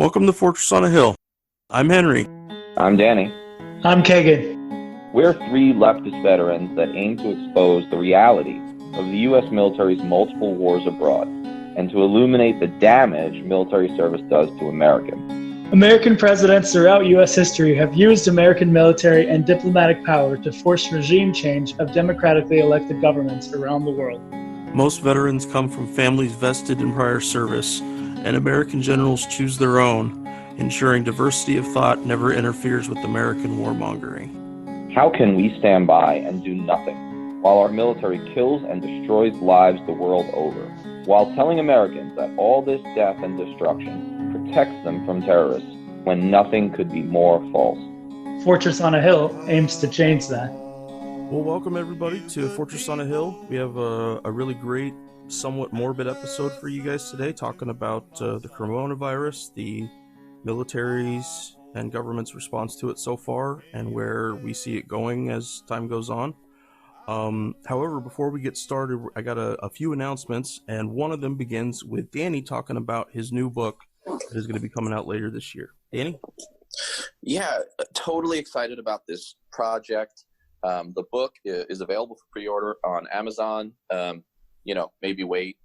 Welcome to Fortress on a Hill. I'm Henry. I'm Danny. I'm Kagan. We're three leftist veterans that aim to expose the reality of the U.S. military's multiple wars abroad and to illuminate the damage military service does to Americans. American presidents throughout U.S. history have used American military and diplomatic power to force regime change of democratically elected governments around the world. Most veterans come from families vested in prior service, and American generals choose their own, ensuring diversity of thought never interferes with American warmongering. How can we stand by and do nothing while our military kills and destroys lives the world over, while telling Americans that all this death and destruction protects them from terrorists when nothing could be more false? Fortress on a Hill aims to change that. Well, welcome everybody to Fortress on a Hill. We have a really great, somewhat morbid episode for you guys today, talking about the coronavirus, the military's and government's response to it so far, and where we see it going as time goes on. However, before we get started, I got a few announcements, and one of them begins with Danny talking about his new book that is going to be coming out later this year. Danny? Yeah, totally excited about this project. The book is available for pre-order on Amazon. Maybe wait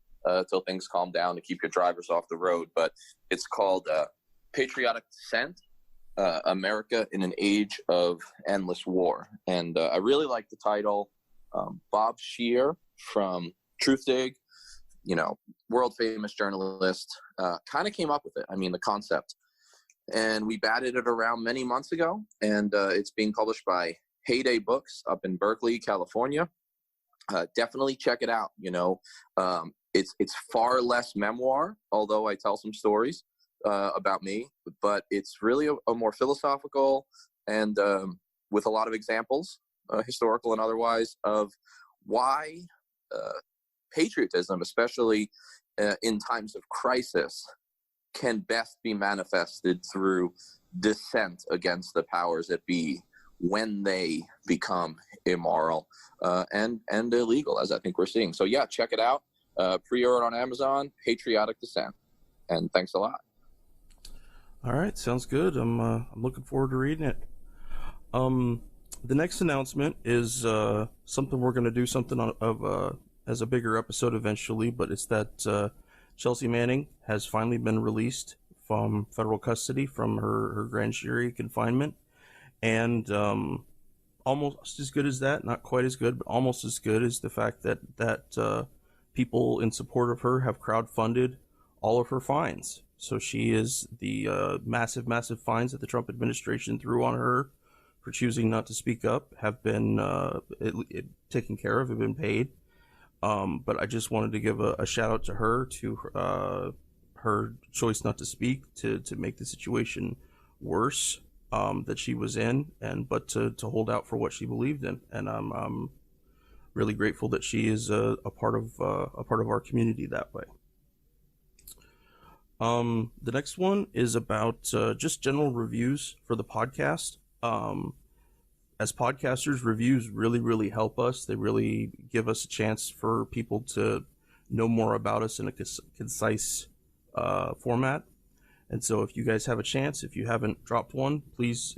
till things calm down to keep your drivers off the road. But it's called Patriotic Descent, America in an Age of Endless War. And I really like the title. Bob Scheer from Truthdig, world famous journalist, kind of came up with it. I mean, the concept. And we batted it around many months ago, and it's being published by Heyday Books up in Berkeley, California. Definitely check it out. It's far less memoir, although I tell some stories about me, but it's really a more philosophical and with a lot of examples, historical and otherwise, of why patriotism, especially in times of crisis, can best be manifested through dissent against the powers that be when they become immoral and illegal, as I think we're seeing. So yeah, check it out. Pre-order on Amazon, Patriotic Descent. And thanks a lot. All right, sounds good. I'm looking forward to reading it. The next announcement is something we're going to do as a bigger episode eventually, but it's that Chelsea Manning has finally been released from federal custody from her grand jury confinement. And almost as good as that, not quite as good, but almost as good is the fact that people in support of her have crowdfunded all of her fines. So she is the massive fines that the Trump administration threw on her for choosing not to speak up have been taken care of, have been paid. But I just wanted to give a shout out to her, to her choice not to speak, to make the situation worse that she was in, but to hold out for what she believed in. And I'm really grateful that she is a part of our community that way. The next one is about just general reviews for the podcast. As podcasters, reviews really help us. They really give us a chance for people to know more about us in a concise format. And so if you guys have a chance, if you haven't dropped one, please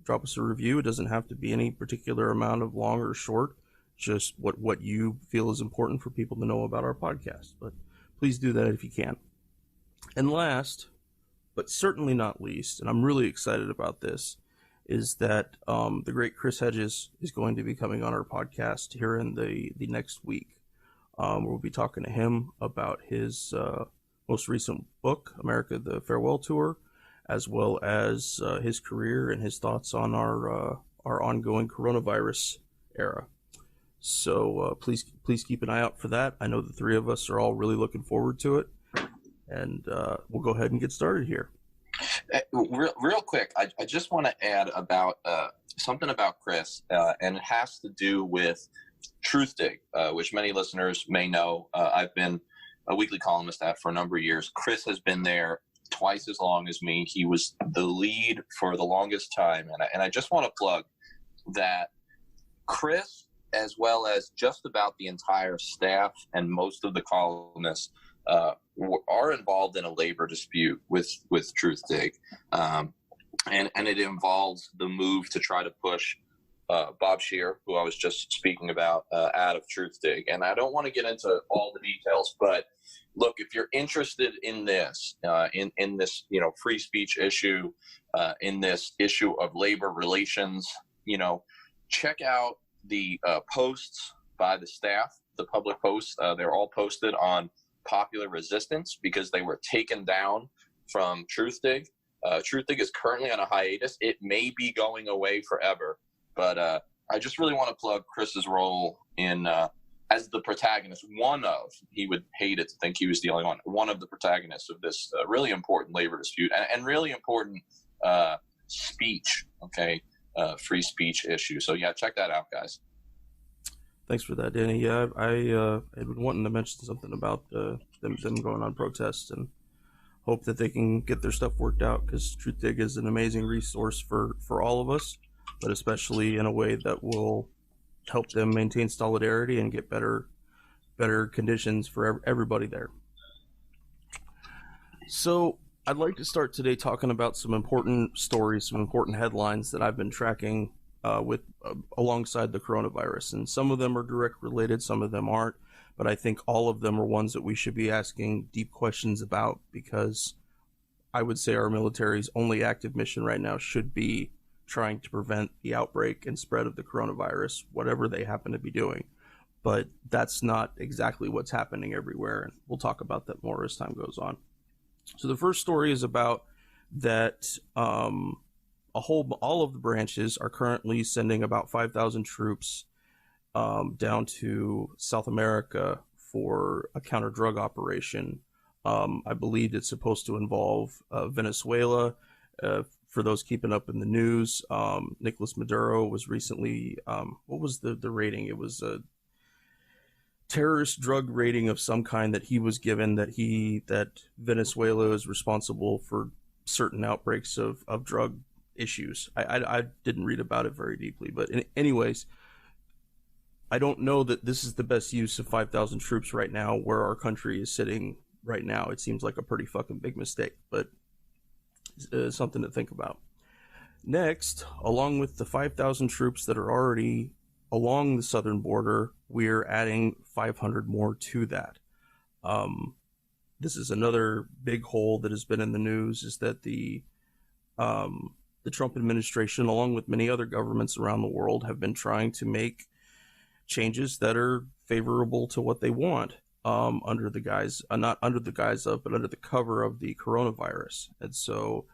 drop us a review. It doesn't have to be any particular amount of long or short, just what you feel is important for people to know about our podcast. But please do that if you can. And last, but certainly not least, and I'm really excited about this, is that the great Chris Hedges is going to be coming on our podcast here in the next week. We'll be talking to him about his most recent book, America, the Farewell Tour, as well as his career and his thoughts on our ongoing coronavirus era. So please keep an eye out for that. I know the three of us are all really looking forward to it, and we'll go ahead and get started here. Real quick, I just want to add about something about Chris, and it has to do with Truthdig, which many listeners may know. I've been a weekly columnist at for a number of years. Chris has been there twice as long as me. He was the lead for the longest time, and I just want to plug that Chris, as well as just about the entire staff and most of the columnists, are involved in a labor dispute with TruthDig, and it involves the move to try to push Bob Scheer, who I was just speaking about, out of TruthDig. And I don't want to get into all the details, but look, if you're interested in this, in this, free speech issue, in this issue of labor relations, check out the posts by the staff, the public posts. They're all posted on Popular Resistance because they were taken down from TruthDig. TruthDig is currently on a hiatus. It may be going away forever. But I just really want to plug Chris's role in as the protagonist. He would hate it to think he was the only one of the protagonists of this really important labor dispute and really important speech, free speech issue. So, yeah, check that out, guys. Thanks for that, Danny. Yeah, I had been wanting to mention something about them going on protests and hope that they can get their stuff worked out, because TruthDig is an amazing resource for all of us, but especially in a way that will help them maintain solidarity and get better conditions for everybody there. So I'd like to start today talking about some important stories, some important headlines that I've been tracking alongside the coronavirus. And some of them are direct related, some of them aren't, but I think all of them are ones that we should be asking deep questions about, because I would say our military's only active mission right now should be trying to prevent the outbreak and spread of the coronavirus, whatever they happen to be doing. But that's not exactly what's happening everywhere, and we'll talk about that more as time goes on. So the first story is about that all of the branches are currently sending about 5,000 troops down to South America for a counter-drug operation. I believe it's supposed to involve Venezuela. For those keeping up in the news, Nicolas Maduro was recently, what was the rating? It was a terrorist drug rating of some kind that he was given, that Venezuela is responsible for certain outbreaks of drug issues. I didn't read about it very deeply, but anyways, I don't know that this is the best use of 5,000 troops right now where our country is sitting right now. It seems like a pretty fucking big mistake, but something to think about. Next, along with the 5,000 troops that are already along the southern border, we're adding 500 more to that. This is another big hole that has been in the news, is that the Trump administration, along with many other governments around the world, have been trying to make changes that are favorable to what they want, under the guise, not under the guise of, but under the cover of the coronavirus. And so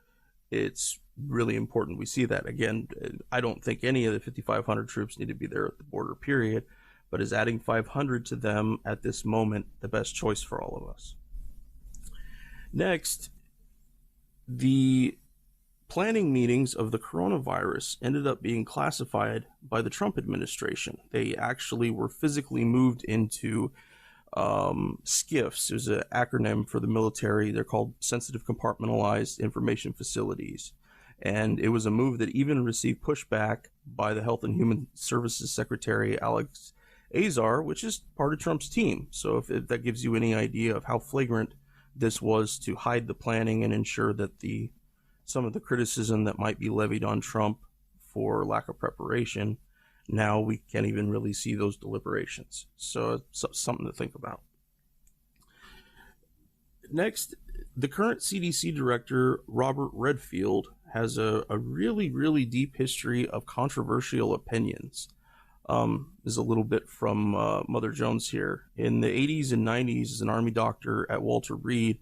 it's really important we see that. Again, I don't think any of the 5,500 troops need to be there at the border, period, but is adding 500 to them at this moment the best choice for all of us? Next, the planning meetings of the coronavirus ended up being classified by the Trump administration. They actually were physically moved into SCIFs. There's an acronym for the military. They're called Sensitive Compartmentalized Information Facilities. And it was a move that even received pushback by the Health and Human Services Secretary, Alex Azar, which is part of Trump's team. So if that gives you any idea of how flagrant this was to hide the planning and ensure that some of the criticism that might be levied on Trump for lack of preparation, now we can't even really see those deliberations. So it's something to think about. Next, the current CDC director, Robert Redfield, has a really, really deep history of controversial opinions. Is a little bit from Mother Jones here. In the 80s and 90s, as an Army doctor at Walter Reed,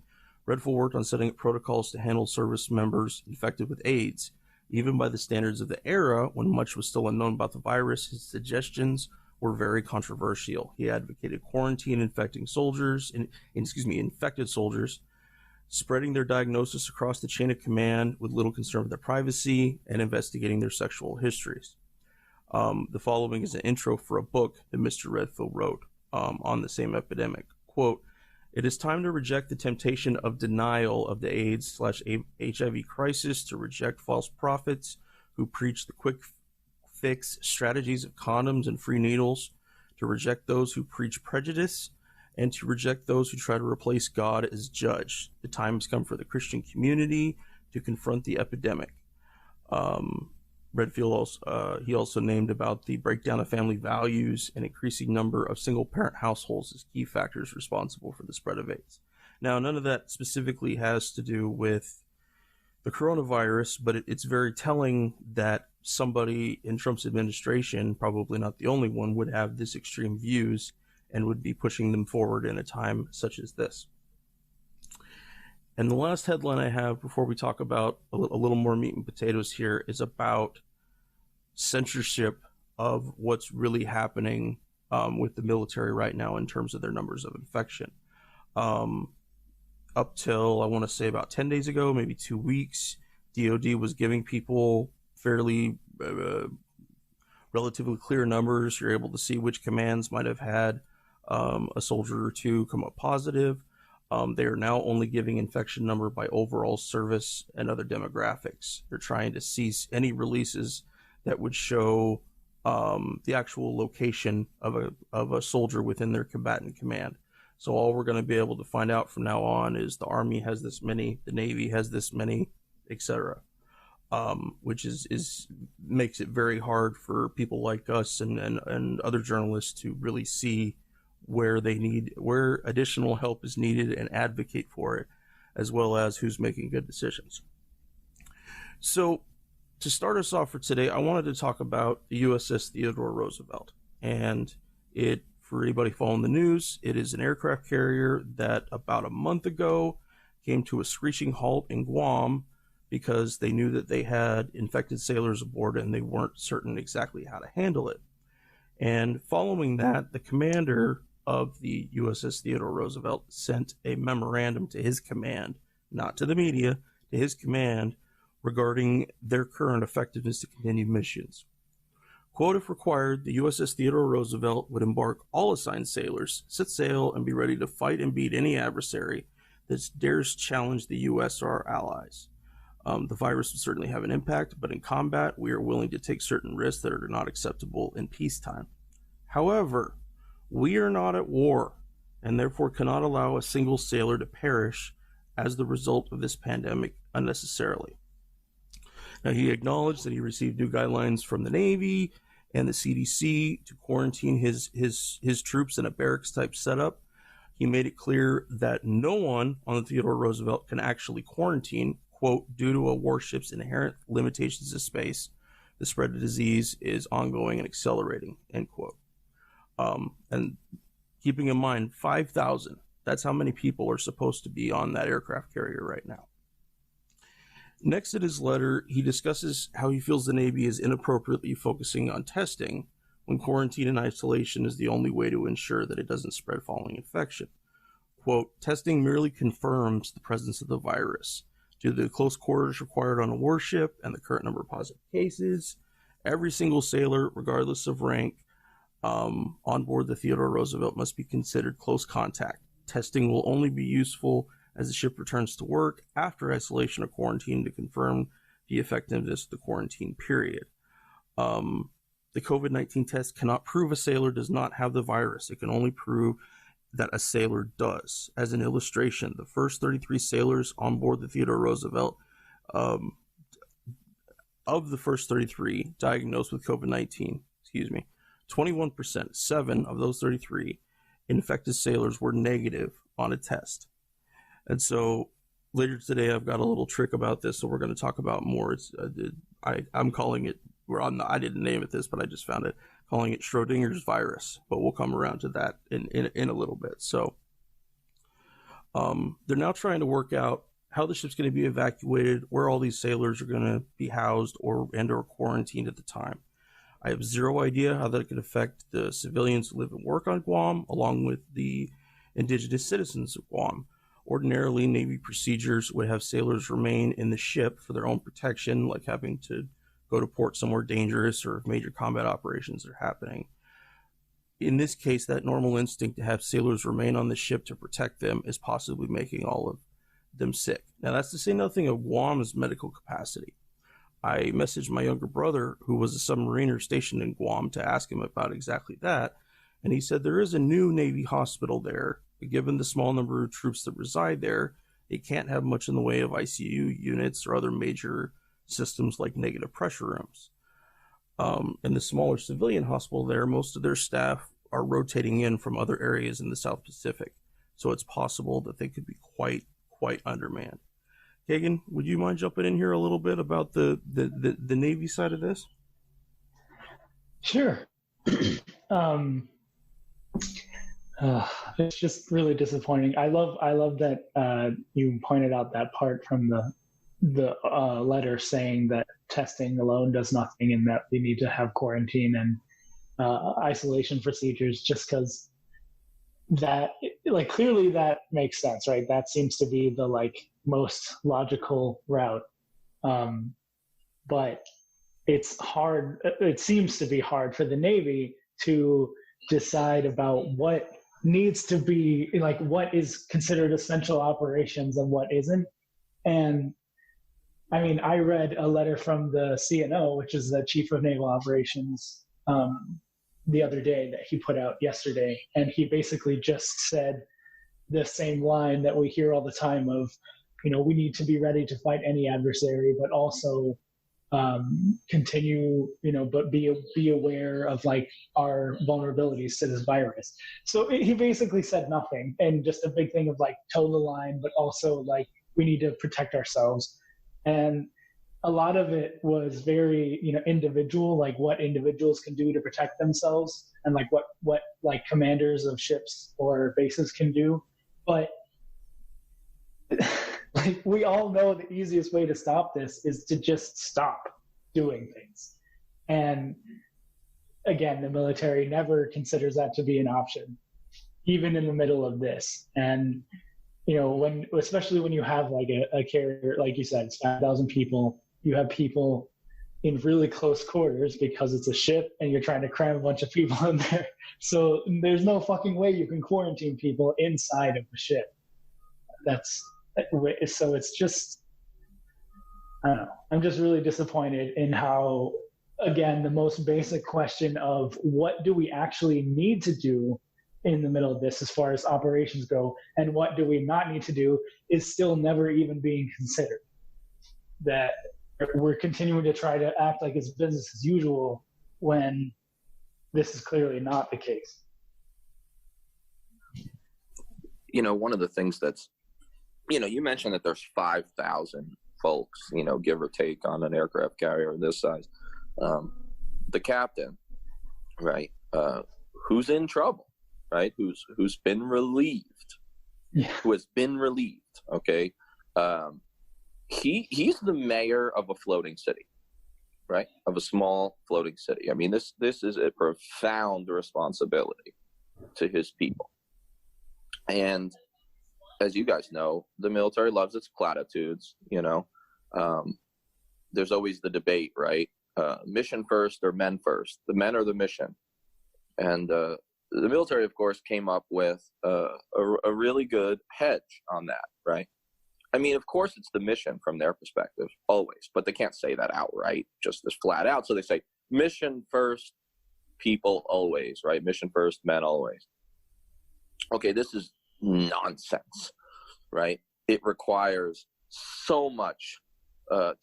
Redfield worked on setting up protocols to handle service members infected with AIDS. Even by the standards of the era, when much was still unknown about the virus, his suggestions were very controversial. He advocated quarantine infected soldiers, spreading their diagnosis across the chain of command with little concern for their privacy, and investigating their sexual histories. The following is an intro for a book that Mr. Redfield wrote on the same epidemic. Quote, "It is time to reject the temptation of denial of the AIDS/HIV crisis, to reject false prophets who preach the quick fix strategies of condoms and free needles, to reject those who preach prejudice and to reject those who try to replace God as judge. The time has come for the Christian community to confront the epidemic. Redfield also named about the breakdown of family values and increasing number of single-parent households as key factors responsible for the spread of AIDS. Now, none of that specifically has to do with the coronavirus, but it's very telling that somebody in Trump's administration, probably not the only one, would have this extreme views and would be pushing them forward in a time such as this. And the last headline I have before we talk about a little more meat and potatoes here is about censorship of what's really happening with the military right now in terms of their numbers of infection. Up till, I want to say, about 10 days ago, maybe 2 weeks, DOD was giving people fairly relatively clear numbers. You're able to see which commands might have had a soldier or two come up positive. They are now only giving infection number by overall service and other demographics. They're trying to cease any releases that would show the actual location of a soldier within their combatant command. So all we're going to be able to find out from now on is the Army has this many, the Navy has this many, etc. Which makes it very hard for people like us and other journalists to really see where additional help is needed and advocate for it, as well as who's making good decisions. So to start us off for today, I wanted to talk about the USS Theodore Roosevelt. And for anybody following the news, it is an aircraft carrier that about a month ago came to a screeching halt in Guam because they knew that they had infected sailors aboard and they weren't certain exactly how to handle it. And following that, the commander of the USS Theodore Roosevelt sent a memorandum to his command, not to the media, to his command, regarding their current effectiveness to continue missions. Quote, if required, the USS Theodore Roosevelt would embark all assigned sailors, set sail, and be ready to fight and beat any adversary that dares challenge the U.S. or our allies. The virus would certainly have an impact, but in combat, we are willing to take certain risks that are not acceptable in peacetime. However, we are not at war, and therefore cannot allow a single sailor to perish as the result of this pandemic unnecessarily. Now, he acknowledged that he received new guidelines from the Navy and the CDC to quarantine his troops in a barracks-type setup. He made it clear that no one on the Theodore Roosevelt can actually quarantine, quote, due to a warship's inherent limitations of space. The spread of disease is ongoing and accelerating, end quote. And keeping in mind, 5,000, that's how many people are supposed to be on that aircraft carrier right now. Next in his letter, he discusses how he feels the Navy is inappropriately focusing on testing when quarantine and isolation is the only way to ensure that it doesn't spread following infection. Quote, testing merely confirms the presence of the virus. Due to the close quarters required on a warship and the current number of positive cases, every single sailor, regardless of rank, on board the Theodore Roosevelt must be considered close contact. Testing will only be useful as the ship returns to work after isolation or quarantine to confirm the effectiveness of the quarantine period. The COVID-19 test cannot prove a sailor does not have the virus. It can only prove that a sailor does. As an illustration, the first 33 sailors on board the Theodore Roosevelt, of the first 33 diagnosed with COVID-19, 21%, 7 of those 33 infected sailors were negative on a test. And so later today, I've got a little trick about this, so we're going to talk about more. I'm calling it, I didn't name it this, but I just found it, calling it Schrodinger's virus, but we'll come around to that in a little bit. So they're now trying to work out how the ship's going to be evacuated, where all these sailors are going to be housed or quarantined at the time. I have zero idea how that could affect the civilians who live and work on Guam, along with the indigenous citizens of Guam. Ordinarily, Navy procedures would have sailors remain in the ship for their own protection, like having to go to port somewhere dangerous or if major combat operations are happening. In this case, that normal instinct to have sailors remain on the ship to protect them is possibly making all of them sick. Now, that's to say nothing of Guam's medical capacity. I messaged my younger brother, who was a submariner stationed in Guam, to ask him about exactly that, And he said there is a new Navy hospital there. Given the small number of troops that reside there, it can't have much in the way of ICU units or other major systems like negative pressure rooms. In the smaller civilian hospital there, most of their staff are rotating in from other areas in the South Pacific. So it's possible that they could be quite undermanned. Kagan, would you mind jumping in here a little bit about the Navy side of this? Sure. It's just really disappointing. I love that you pointed out that part from the letter saying that testing alone does nothing and that we need to have quarantine and isolation procedures, just because that, like, clearly that makes sense, right? That seems to be the most logical route. But it's hard. It seems to be hard for the Navy to decide about what needs to be, what is considered essential operations and what isn't. And I mean, I read a letter from the CNO, which is the Chief of Naval Operations, the other day that he put out yesterday. And he basically just said the same line that we hear all the time of, we need to be ready to fight any adversary, but also continue, but be aware of our vulnerabilities to this virus. So he basically said nothing, and just a big thing of toe the line, but also we need to protect ourselves. And a lot of it was very, individual, what individuals can do to protect themselves, and what commanders of ships or bases can do. But we all know the easiest way to stop this is to just stop doing things. And again, the military never considers that to be an option, even in the middle of this. And, especially when you have a carrier, like you said, it's 5,000 people, you have people in really close quarters because it's a ship and you're trying to cram a bunch of people in there. So there's no fucking way you can quarantine people inside of the ship. So it's just, I don't know. I'm just really disappointed in how, again, the most basic question of what do we actually need to do in the middle of this as far as operations go, and what do we not need to do, is still never even being considered. That we're continuing to try to act like it's business as usual when this is clearly not the case. One of the things that's, you mentioned that there's 5,000 folks, give or take, on an aircraft carrier this size. The captain, right, who's in trouble, right, who's been relieved, who has been relieved, okay, he's the mayor of a floating city, right, of a small floating city. I mean, this is a profound responsibility to his people. And as you guys know, the military loves its platitudes. There's always the debate, right? Mission first or men first? The men or the mission? And the military, of course, came up with a really good hedge on that, right? I mean, of course, it's the mission from their perspective, always, but they can't say that outright, just as flat out. So they say, mission first, people always, right? Mission first, men always. Okay, this is nonsense, right? It requires so much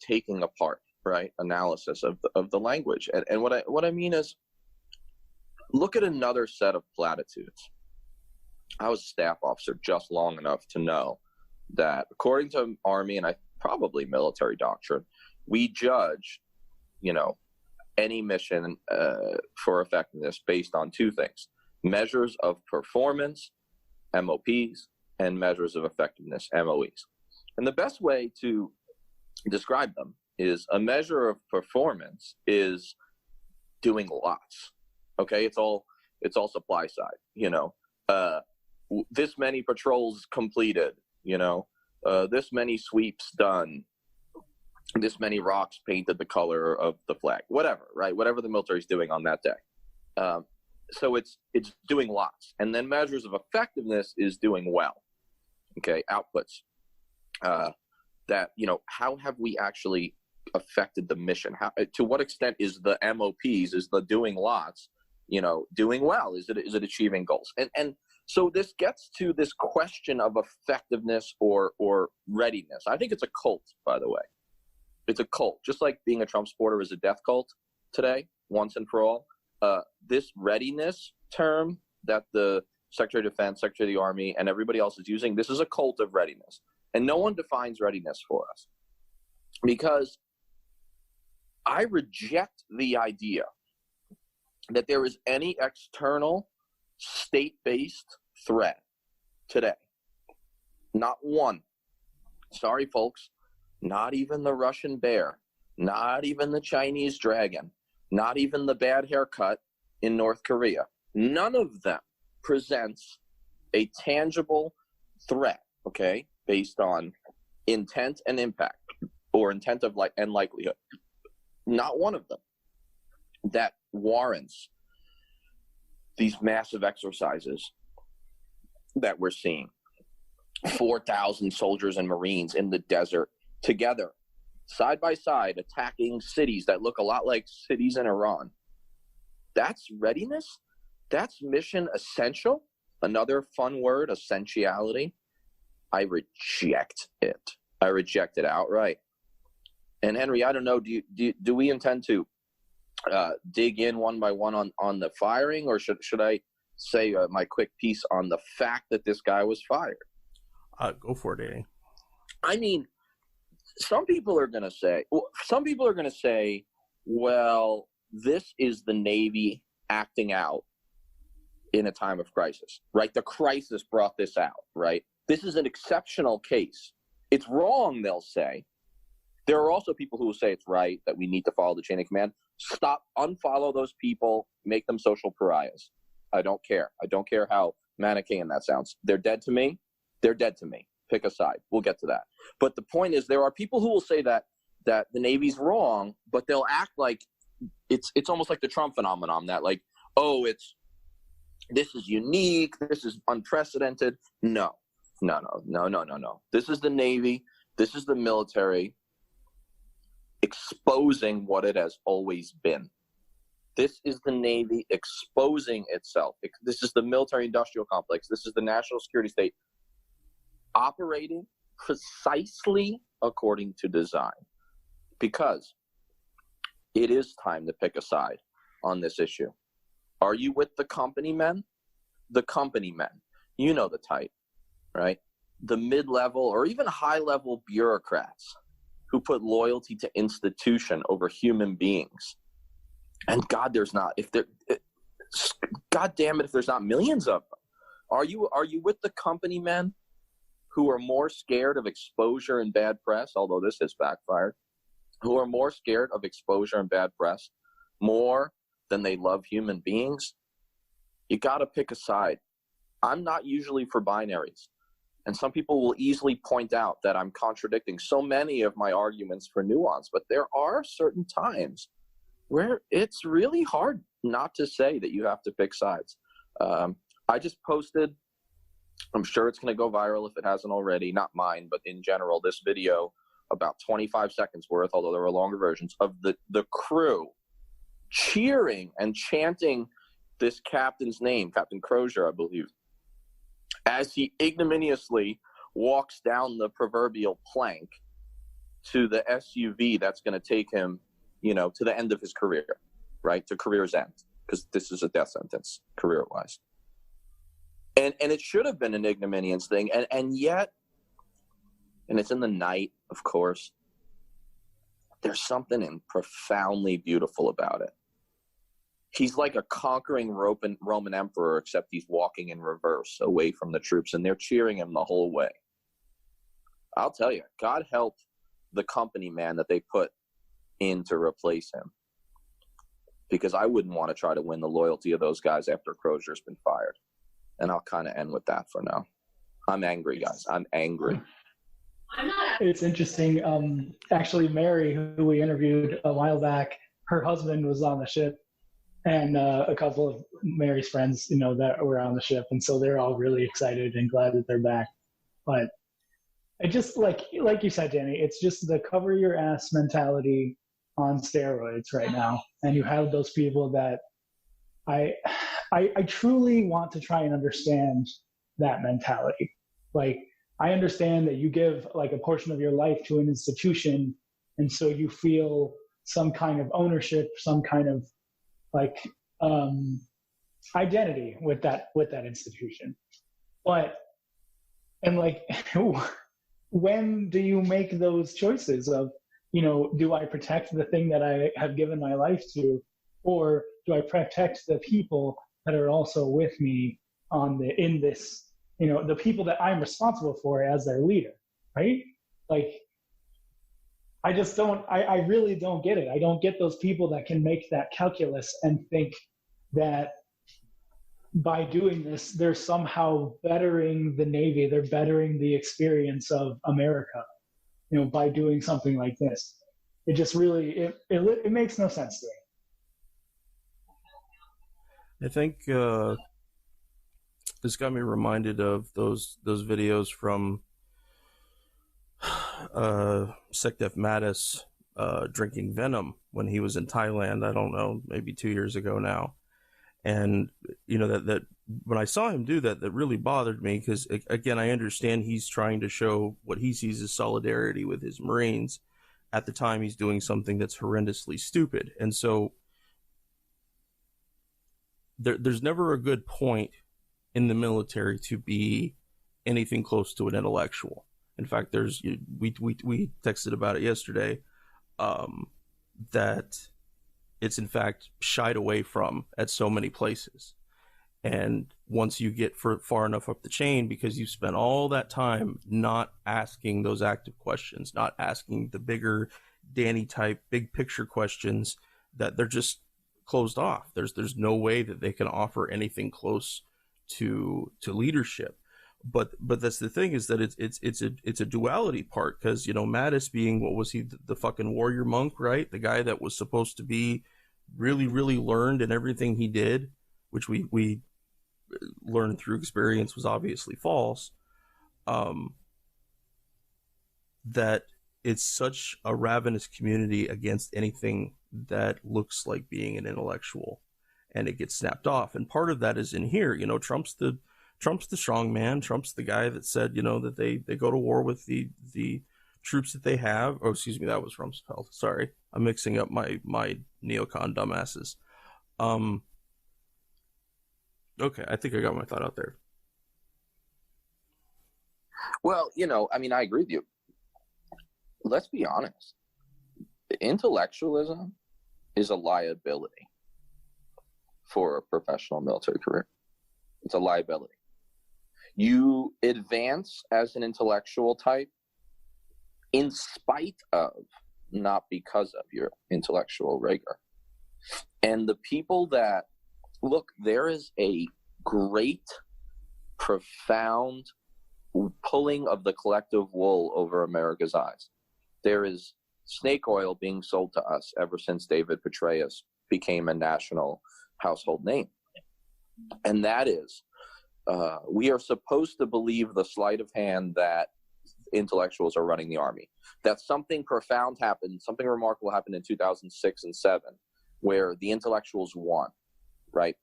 taking apart, right, analysis of the language. And what I mean is, look at another set of platitudes. I was a staff officer just long enough to know that according to Army and probably military doctrine, we judge, any mission for effectiveness based on two things: measures of performance, MOPs, and measures of effectiveness, MOEs. And the best way to describe them is a measure of performance is doing lots. Okay, it's all supply side. This many patrols completed. This many sweeps done. This many rocks painted the color of the flag. Whatever, right? Whatever the military is doing on that day. So it's doing lots. And then measures of effectiveness is doing well. Okay, outputs. That, how have we actually affected the mission? To what extent is the MOPs, is the doing lots, doing well? Is it achieving goals? And so this gets to this question of effectiveness or readiness. I think it's a cult, by the way. It's a cult, just like being a Trump supporter is a death cult today, once and for all. This readiness term that the Secretary of Defense, Secretary of the Army, and everybody else is using, this is a cult of readiness. And no one defines readiness for us. Because I reject the idea that there is any external state-based threat today. Not one. Sorry, folks. Not even the Russian bear. Not even the Chinese dragon. Not even the bad haircut in North Korea. None of them presents a tangible threat, okay, based on intent and impact, or intent of and likelihood. Not one of them that warrants these massive exercises that we're seeing. 4,000 soldiers and Marines in the desert together, side by side, attacking cities that look a lot like cities in Iran. That's readiness. That's mission essential. Another fun word, essentiality. I reject it. I reject it outright. And Henry, I don't know, do we intend to dig in one by one on the firing, or should I say my quick piece on the fact that this guy was fired? Go for it, Danny. I mean, some people are going to say, well, this is the Navy acting out in a time of crisis, right? The crisis brought this out, right? This is an exceptional case. It's wrong, they'll say. There are also people who will say it's right, that we need to follow the chain of command. Stop, unfollow those people, make them social pariahs. I don't care. I don't care how Manichaean that sounds. They're dead to me. They're dead to me. Pick a side. We'll get to that. But the point is, there are people who will say that the Navy's wrong, but they'll act like it's almost like the Trump phenomenon, that like, oh, this is unique, this is unprecedented. No. This is the Navy. This is the military exposing what it has always been. This is the Navy exposing itself. This is the military-industrial complex. This is the national security state operating precisely according to design, because it is time to pick a side on this issue. Are you with the company men? The company men. You know the type, right? The mid-level or even high-level bureaucrats who put loyalty to institution over human beings. And God, God damn it, if there's not millions of them. Are you with the company men who are more scared of exposure and bad press, although this has backfired, who are more scared of exposure and bad press more than they love human beings? You got to pick a side. I'm not usually for binaries. And some people will easily point out that I'm contradicting so many of my arguments for nuance, but there are certain times where it's really hard not to say that you have to pick sides. I just posted, I'm sure it's going to go viral if it hasn't already, not mine, but in general, this video, about 25 seconds worth, although there were longer versions, of the crew cheering and chanting this captain's name, Captain Crozier, I believe, as he ignominiously walks down the proverbial plank to the SUV that's going to take him, to the end of his career, right? To career's end, because this is a death sentence, career-wise. And it should have been an ignominious thing, and yet, and it's in the night, of course, there's something profoundly beautiful about it. He's like a conquering Roman emperor, except he's walking in reverse away from the troops, and they're cheering him the whole way. I'll tell you, God help the company man that they put in to replace him, because I wouldn't want to try to win the loyalty of those guys after Crozier's been fired. And I'll kind of end with that for now. I'm angry, guys. I'm angry. It's interesting. Actually, Mary, who we interviewed a while back, her husband was on the ship, and a couple of Mary's friends, that were on the ship. And so they're all really excited and glad that they're back. But it just, like you said, Danny, it's just the cover your ass mentality on steroids right now. And you have those people that I truly want to try and understand that mentality. Like, I understand that you give like a portion of your life to an institution, and so you feel some kind of ownership, some kind of like identity with that institution. But and like, when do you make those choices of, you know, do I protect the thing that I have given my life to, or do I protect the people that are also with me in this, you know, the people that I'm responsible for as their leader, right? Like, I just don't, I really don't get it. I don't get those people that can make that calculus and think that by doing this, they're somehow bettering the Navy, they're bettering the experience of America, you know, by doing something like this. It just really, it makes no sense to me. I think this got me reminded of those videos from Secdef Mattis drinking venom when he was in Thailand. I don't know, maybe 2 years ago now. And you know, that when I saw him do that, that really bothered me, because again, I understand he's trying to show what he sees as solidarity with his Marines. At the time, he's doing something that's horrendously stupid, and so there's never a good point in the military to be anything close to an intellectual. In fact, we texted about it yesterday, that it's in fact shied away from at so many places. And once you get far enough up the chain, because you spent all that time not asking those active questions, not asking the bigger Danny type big picture questions, that they're just closed off. There's no way that they can offer anything close to leadership. But that's the thing, is that it's a duality part, because, you know, Mattis being, what was he, the fucking warrior monk, right? The guy that was supposed to be really, really learned in everything he did, which we learned through experience was obviously false. That it's such a ravenous community against anything that looks like being an intellectual, and it gets snapped off. And part of that is in here. You know, Trump's the strong man. Trump's the guy that said, you know, that they go to war with the troops that they have. Oh, excuse me, that was Rumsfeld. Sorry, I'm mixing up my neocon dumbasses. Okay, I think I got my thought out there. Well, you know, I mean, I agree with you. Let's be honest. Intellectualism is a liability for a professional military career. It's a liability. You advance as an intellectual type in spite of, not because of, your intellectual rigor. And the people that, look, there is a great, profound pulling of the collective wool over America's eyes. There is snake oil being sold to us ever since David Petraeus became a national household name. And that is, we are supposed to believe the sleight of hand that intellectuals are running the army. That something profound happened, something remarkable happened in 2006 and 7, where the intellectuals won, right?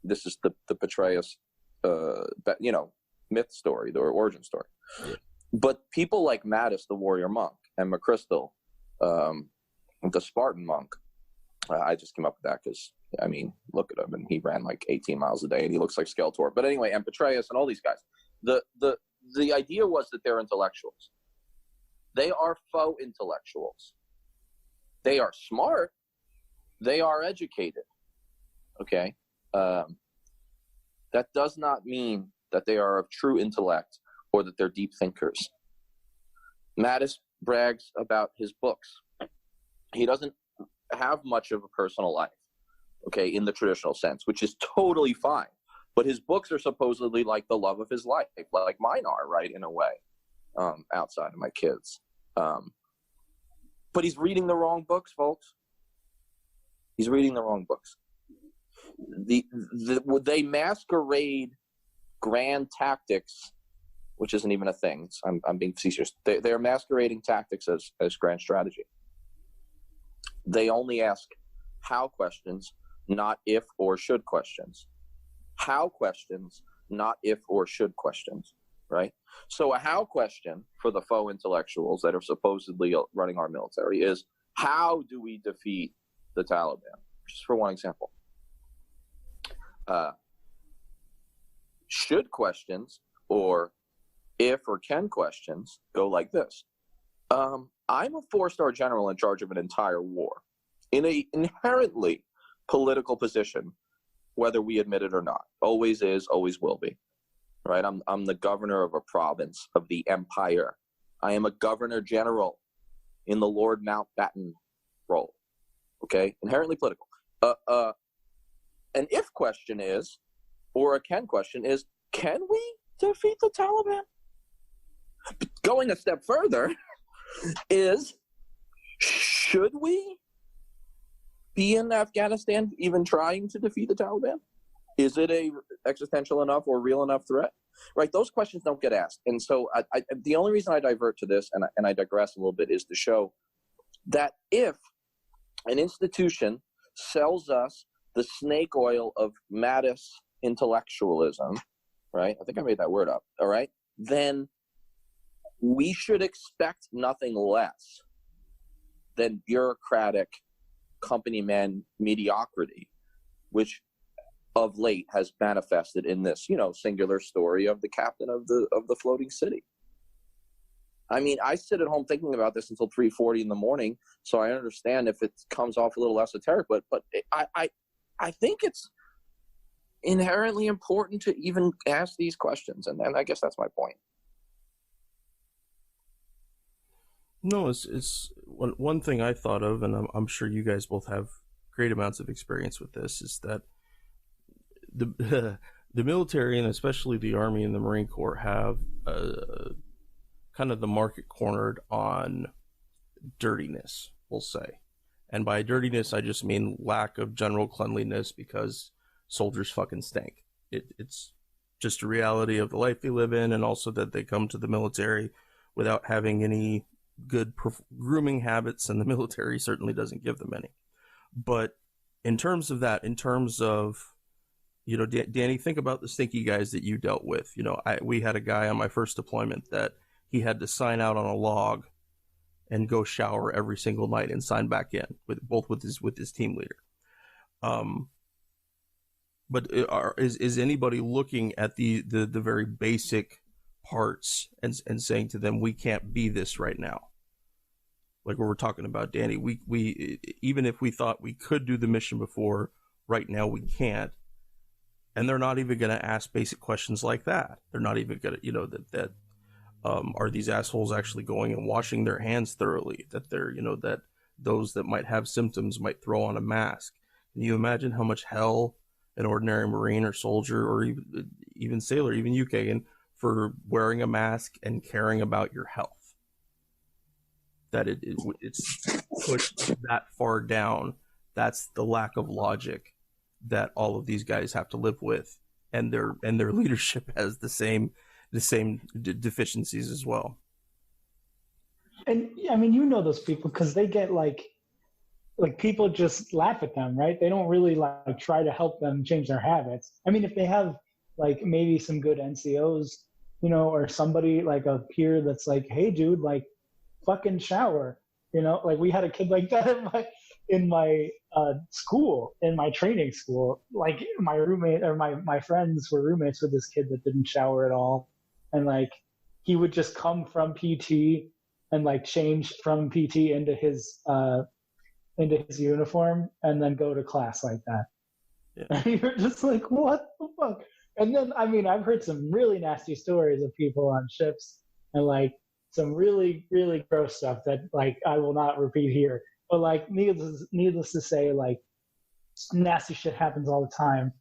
This is the Petraeus, you know, myth story, the origin story. Yeah. But people like Mattis, the warrior monk, and McChrystal, the Spartan monk, I just came up with that because, I mean, look at him, and he ran like 18 miles a day, and he looks like Skeletor. But anyway, and Petraeus and all these guys, the idea was that they're intellectuals. They are faux intellectuals. They are smart. They are educated. Okay? That does not mean that they are of true intellect or that they're deep thinkers. Mattis brags about his books. He doesn't have much of a personal life, okay, in the traditional sense, which is totally fine. But his books are supposedly like the love of his life, like mine are, right, in a way, outside of my kids. But he's reading the wrong books, folks. He's reading the wrong books. They masquerade grand tactics, which isn't even a thing. I'm being facetious. They're masquerading tactics as grand strategy. They only ask how questions not if or should questions. How questions, not if or should questions, right? So a how question for the faux intellectuals that are supposedly running our military is, how do we defeat the Taliban? Just for one example. Should questions or if or can questions go like this. I'm a 4-star general in charge of an entire war in an inherently political position, whether we admit it or not. Always is, always will be. Right? I'm the governor of a province of the empire. I am a governor general in the Lord Mountbatten role. Okay? Inherently political. An if question is, or a can question is, can we defeat the Taliban? Going a step further is, should we be in Afghanistan even trying to defeat the Taliban? Is it a existential enough or real enough threat? Right, those questions don't get asked. And so the only reason I divert to this, and I digress a little bit, is to show that if an institution sells us the snake oil of Mattis intellectualism, right? I think I made that word up, all right? Then we should expect nothing less than bureaucratic company man mediocrity, which of late has manifested in this, singular story of the captain of the floating city. I mean, I sit at home thinking about this until 3:40 in the morning, so I understand if it comes off a little esoteric, but I think it's inherently important to even ask these questions, and I guess that's my point. No, it's one thing I thought of, and I'm sure you guys both have great amounts of experience with this, is that the military, and especially the Army and the Marine Corps, have kind of the market cornered on dirtiness, we'll say. And by dirtiness, I just mean lack of general cleanliness, because soldiers fucking stink. It's just a reality of the life they live in, and also that they come to the military without having any good grooming habits, and the military certainly doesn't give them any. But in terms of that, in terms of, Danny, think about the stinky guys that you dealt with. We had a guy on my first deployment that he had to sign out on a log and go shower every single night and sign back in with his team leader. But is anybody looking at the very basic parts and saying to them, we can't be this right now? Like what we're talking about, Danny, we even if we thought we could do the mission before, right now we can't. And they're not even going to ask basic questions like that. They're not even going to, are these assholes actually going and washing their hands thoroughly? That they're, that those that might have symptoms might throw on a mask. Can you imagine how much hell an ordinary Marine or soldier, or even sailor, even you, Kagan, for wearing a mask and caring about your health? That it's pushed that far down. That's the lack of logic that all of these guys have to live with, and their leadership has the same deficiencies as well. And I mean, those people, because they get like people just laugh at them, right? They don't really like try to help them change their habits. I mean, if they have like maybe some good NCOs, or somebody like a peer that's like, hey dude, like fucking shower, like we had a kid like that in my school, in my training school. Like my roommate or my friends were roommates with this kid that didn't shower at all, and like he would just come from PT and like change from PT into his uniform and then go to class like that. Yeah. And you're just like, what the fuck? And then, I mean, I've heard some really nasty stories of people on ships and like some really, really gross stuff that like I will not repeat here. But like, needless to say, like nasty shit happens all the time,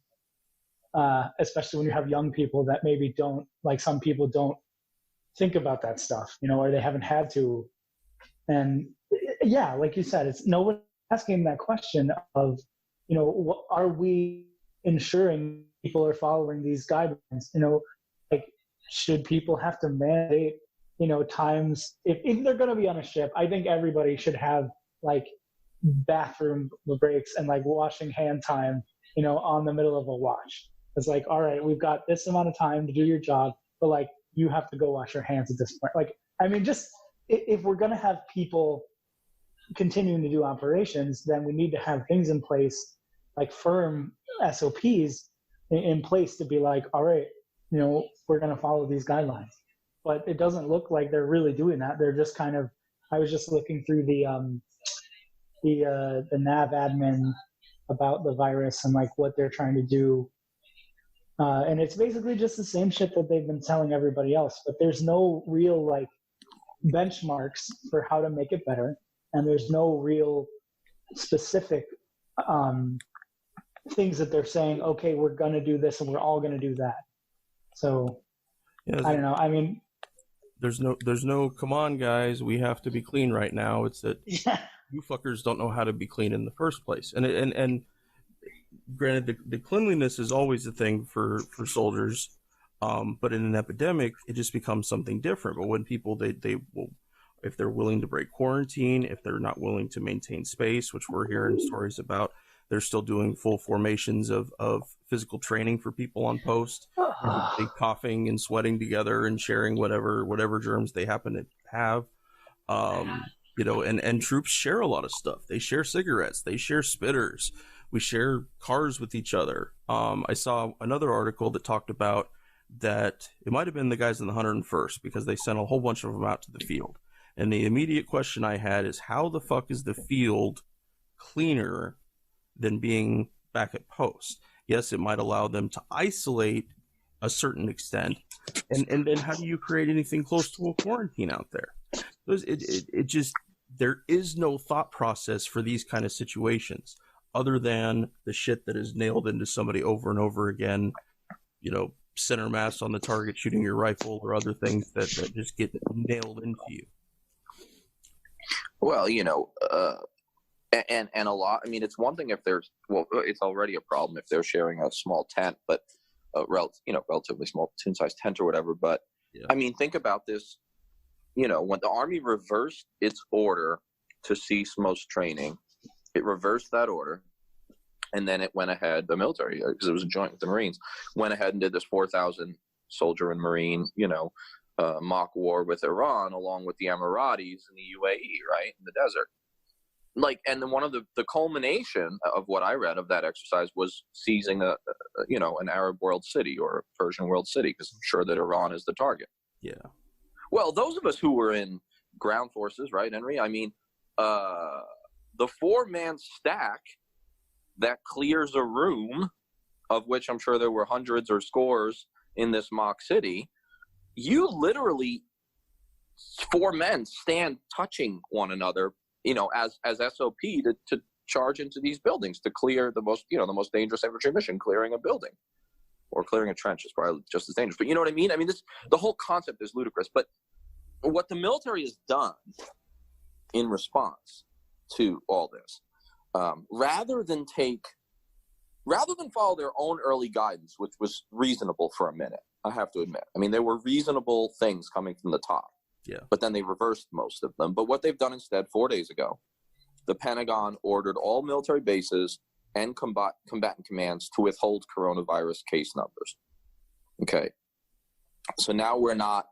especially when you have young people that maybe don't, like some people don't think about that stuff, or they haven't had to. And yeah, like you said, it's no one asking that question of, what are we ensuring people are following these guidelines? Like, should people have to mandate, times if they're going to be on a ship? I think everybody should have like bathroom breaks and like washing hand time, on the middle of a watch. It's like, all right, we've got this amount of time to do your job, but like you have to go wash your hands at this point. Like, I mean, just if we're going to have people continuing to do operations, then we need to have things in place, like firm SOPs in place to be like, all right, we're going to follow these guidelines. But it doesn't look like they're really doing that. They're just kind of, I was just looking through the nav admin about the virus and like what they're trying to do. And it's basically just the same shit that they've been telling everybody else, but there's no real like benchmarks for how to make it better. And there's no real specific things that they're saying, okay, we're going to do this and we're all going to do that. So yeah, I don't know. I mean, there's no, come on guys, we have to be clean right now. It's that you fuckers don't know how to be clean in the first place. And granted, the cleanliness is always a thing for soldiers. But in an epidemic, it just becomes something different. But when people, they will, if they're willing to break quarantine, if they're not willing to maintain space, which we're hearing stories about, they're still doing full formations of physical training for people on post, everybody coughing and sweating together and sharing whatever germs they happen to have. And troops share a lot of stuff. They share cigarettes, they share spitters, we share cars with each other. I saw another article that talked about that it might have been the guys in the 101st, because they sent a whole bunch of them out to the field. And the immediate question I had is, how the fuck is the field cleaner than being back at post? Yes, it might allow them to isolate a certain extent. And then how do you create anything close to a quarantine out there? It just, there is no thought process for these kind of situations other than the shit that is nailed into somebody over and over again, center mass on the target, shooting your rifle, or other things that just get nailed into you. Well, and a lot, I mean, it's one thing if there's, well, it's already a problem if they're sharing a small tent, but relatively small, tin-sized tent or whatever. But yeah. I mean, think about this, when the Army reversed its order to cease most training, it reversed that order. And then it went ahead, the military, because it was a joint with the Marines, went ahead and did this 4,000 soldier and Marine, mock war with Iran, along with the Emiratis and the UAE, right, in the desert. Like, and then one of the culmination of what I read of that exercise was seizing an Arab world city or a Persian world city, because I'm sure that Iran is the target. Yeah. Well, those of us who were in ground forces, right, Henry? I mean, the 4-man stack that clears a room, of which I'm sure there were hundreds or scores in this mock city, you literally, 4 men stand touching one another, as SOP to charge into these buildings to clear the most dangerous infantry mission, clearing a building. Or clearing a trench is probably just as dangerous. But you know what I mean? I mean, the whole concept is ludicrous. But what the military has done in response to all this, rather than follow their own early guidance, which was reasonable for a minute, I have to admit. I mean, there were reasonable things coming from the top. Yeah. But then they reversed most of them. But what they've done instead, 4 days ago, the Pentagon ordered all military bases and combatant commands to withhold coronavirus case numbers. Okay. So now we're not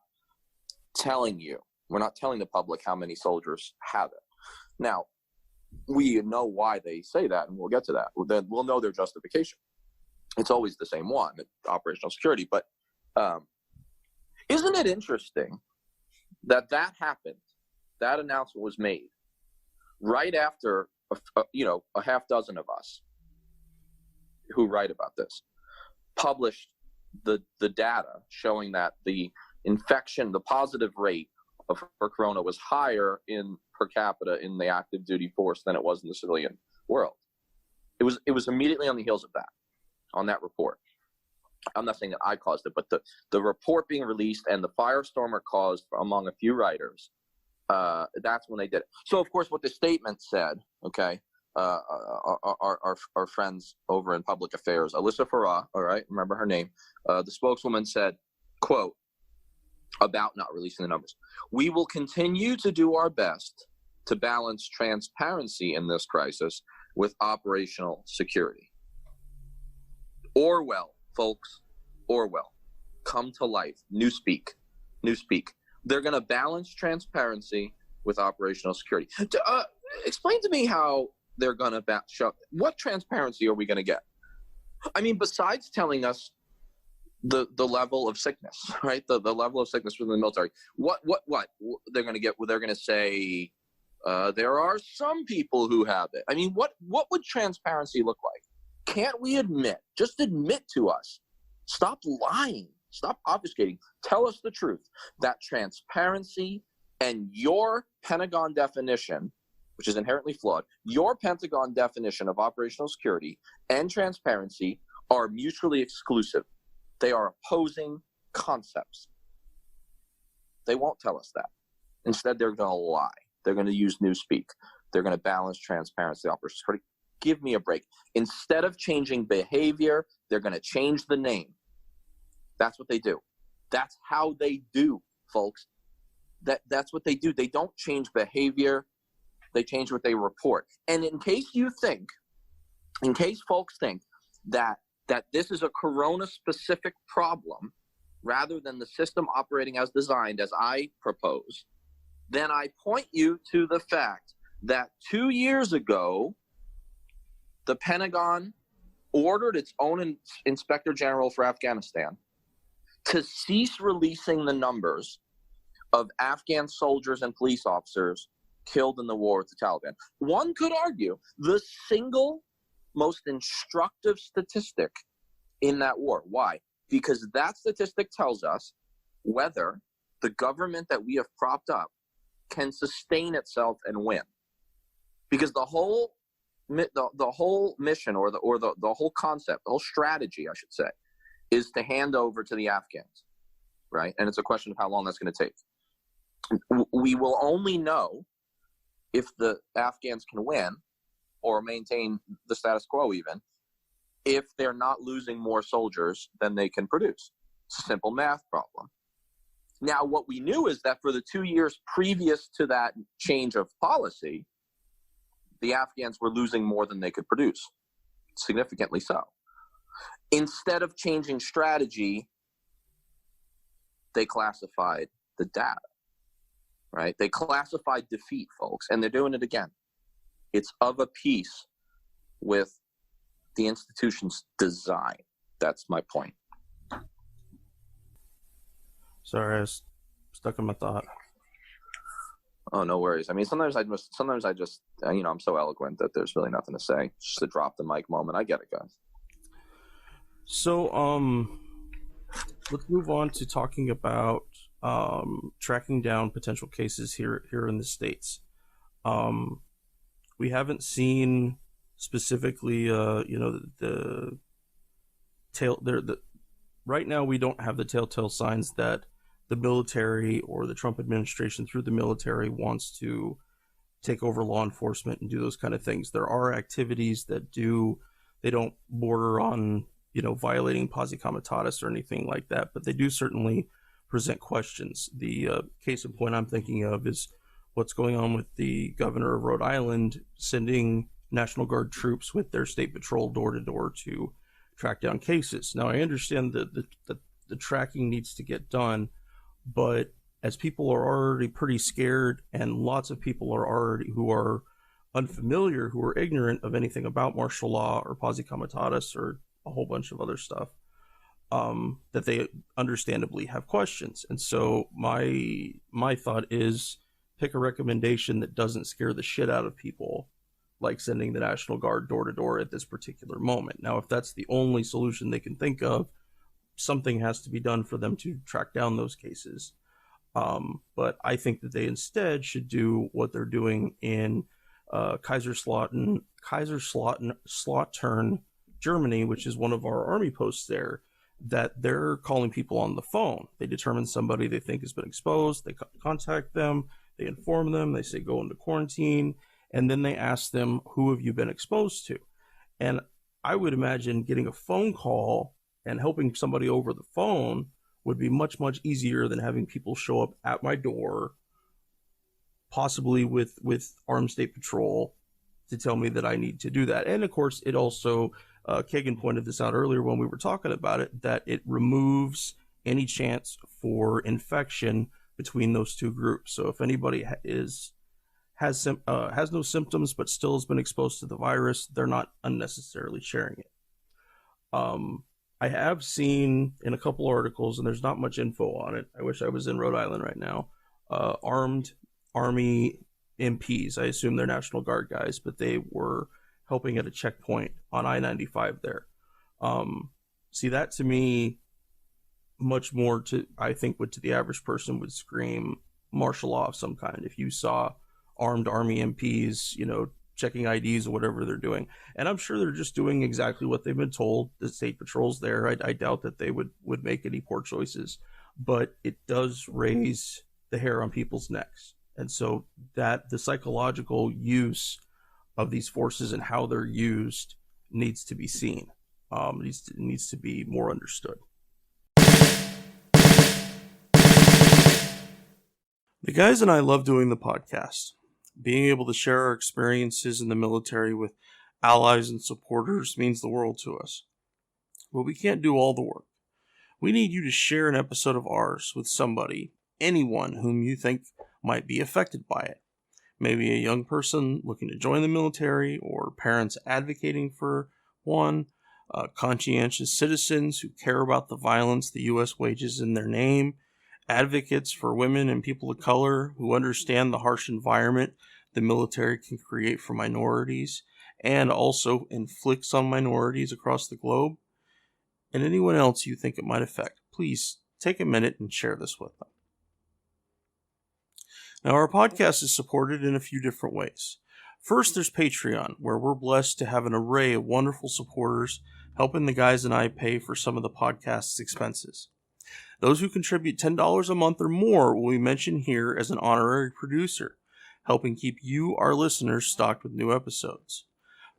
telling the public how many soldiers have it. Now, we know why they say that, and we'll get to that. Then we'll know their justification. It's always the same one, operational security. But isn't it interesting that happened, that announcement was made right after a half dozen of us who write about this published the data showing that the infection, the positive rate for corona was higher in per capita in the active duty force than it was in the civilian world. It was immediately on the heels of that, on that report. I'm not saying that I caused it, but the report being released and the firestorm it caused among a few writers, that's when they did it. So, of course, what the statement said, okay, our friends over in public affairs, Alyssa Farah, all right, remember her name, the spokeswoman said, quote, about not releasing the numbers, "We will continue to do our best to balance transparency in this crisis with operational security. Orwell, folks, Orwell, come to life. Newspeak. They're going to balance transparency with operational security. Explain to me how they're going to what transparency are we going to get? I mean, besides telling us the level of sickness, right? The level of sickness within the military. What they're going to get? They're going to say there are some people who have it. I mean, what would transparency look like? Can't we just admit to us? Stop lying. Stop obfuscating. Tell us the truth. That transparency and your Pentagon definition, which is inherently flawed, your Pentagon definition of operational security and transparency are mutually exclusive. They are opposing concepts. They won't tell us that. Instead, they're going to lie. They're going to use newspeak. They're going to balance transparency, operational security. Give me a break. Instead of changing behavior, they're going to change the name. That's what they do. That's how they do, folks. That's what they do. They don't change behavior. They change what they report. And in case folks think that this is a corona-specific problem rather than the system operating as designed, as I propose, then I point you to the fact that 2 years ago, the Pentagon ordered its own Inspector General for Afghanistan to cease releasing the numbers of Afghan soldiers and police officers killed in the war with the Taliban. One could argue the single most instructive statistic in that war. Why? Because that statistic tells us whether the government that we have propped up can sustain itself and win. Because the whole mission or the whole concept, the whole strategy, I should say, is to hand over to the Afghans, right? And it's a question of how long that's going to take. We will only know if the Afghans can win or maintain the status quo even if they're not losing more soldiers than they can produce. It's a simple math problem. Now, what we knew is that for the 2 years previous to that change of policy, the Afghans were losing more than they could produce, significantly so. Instead of changing strategy, they classified the data, right? They classified defeat, folks, and they're doing it again. It's of a piece with the institution's design. That's my point. Sorry, I was stuck in my thought. Oh, no worries. I mean, sometimes I just, I'm so eloquent that there's really nothing to say. Just a drop the mic moment. I get it, guys. So, let's move on to talking about tracking down potential cases here in the States. We haven't seen specifically, right now we don't have the telltale signs that the military or the Trump administration through the military wants to take over law enforcement and do those kind of things. There are activities that they don't border on, violating posse comitatus or anything like that, but they do certainly present questions. The case in point I'm thinking of is what's going on with the governor of Rhode Island sending National Guard troops with their state patrol door to door to track down cases. Now, I understand that the tracking needs to get done, but as people are already pretty scared and lots of people who are unfamiliar, who are ignorant of anything about martial law or posse comitatus or a whole bunch of other stuff, that they understandably have questions. And so my thought is pick a recommendation that doesn't scare the shit out of people, like sending the National Guard door to door at this particular moment. Now, if that's the only solution they can think of, something has to be done for them to track down those cases. But I think that they instead should do what they're doing in Kaiserslautern, Germany, which is one of our army posts there, that they're calling people on the phone. They determine somebody they think has been exposed, they contact them, they inform them, they say go into quarantine, and then they ask them, who have you been exposed to? And I would imagine getting a phone call and helping somebody over the phone would be much, much easier than having people show up at my door, possibly with Armed State Patrol to tell me that I need to do that. And of course, it also, Kagan pointed this out earlier when we were talking about it, that it removes any chance for infection between those two groups. So if anybody has no symptoms but still has been exposed to the virus, they're not unnecessarily sharing it. I have seen in a couple articles, and there's not much info on it. I wish I was in Rhode Island right now. Armed Army MPs, I assume they're National Guard guys, but they were helping at a checkpoint on I-95 there. See, that to me, much more to, I think, what to the average person would scream martial law of some kind. If you saw armed Army MPs, checking IDs or whatever they're doing. And I'm sure they're just doing exactly what they've been told. The state patrol's there. I doubt that they would make any poor choices, but it does raise the hair on people's necks. And so that the psychological use of these forces and how they're used needs to be seen. Needs to be more understood. The guys and I love doing the podcast. Being able to share our experiences in the military with allies and supporters means the world to us. But we can't do all the work. We need you to share an episode of ours with somebody, anyone whom you think might be affected by it. Maybe a young person looking to join the military, or parents advocating for one, conscientious citizens who care about the violence the U.S. wages in their name, advocates for women and people of color who understand the harsh environment the military can create for minorities and also inflicts on minorities across the globe, and anyone else you think it might affect. Please take a minute and share this with them. Now, our podcast is supported in a few different ways. First, there's Patreon, where we're blessed to have an array of wonderful supporters helping the guys and I pay for some of the podcast's expenses. Those who contribute $10 a month or more will be mentioned here as an honorary producer, helping keep you, our listeners, stocked with new episodes.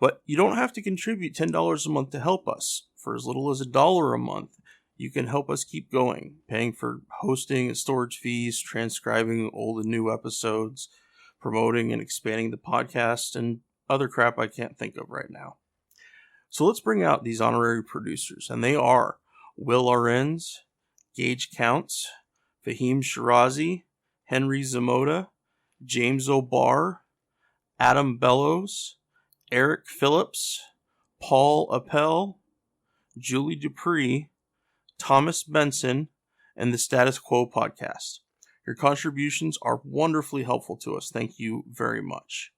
But you don't have to contribute $10 a month to help us. For as little as $1 a month, you can help us keep going, paying for hosting and storage fees, transcribing old and new episodes, promoting and expanding the podcast, and other crap I can't think of right now. So let's bring out these honorary producers, and they are Will Arends, Gage Counts, Fahim Shirazi, Henry Zamota, James O'Barr, Adam Bellows, Eric Phillips, Paul Appel, Julie Dupree, Thomas Benson, and the Status Quo podcast. Your contributions are wonderfully helpful to us. Thank you very much.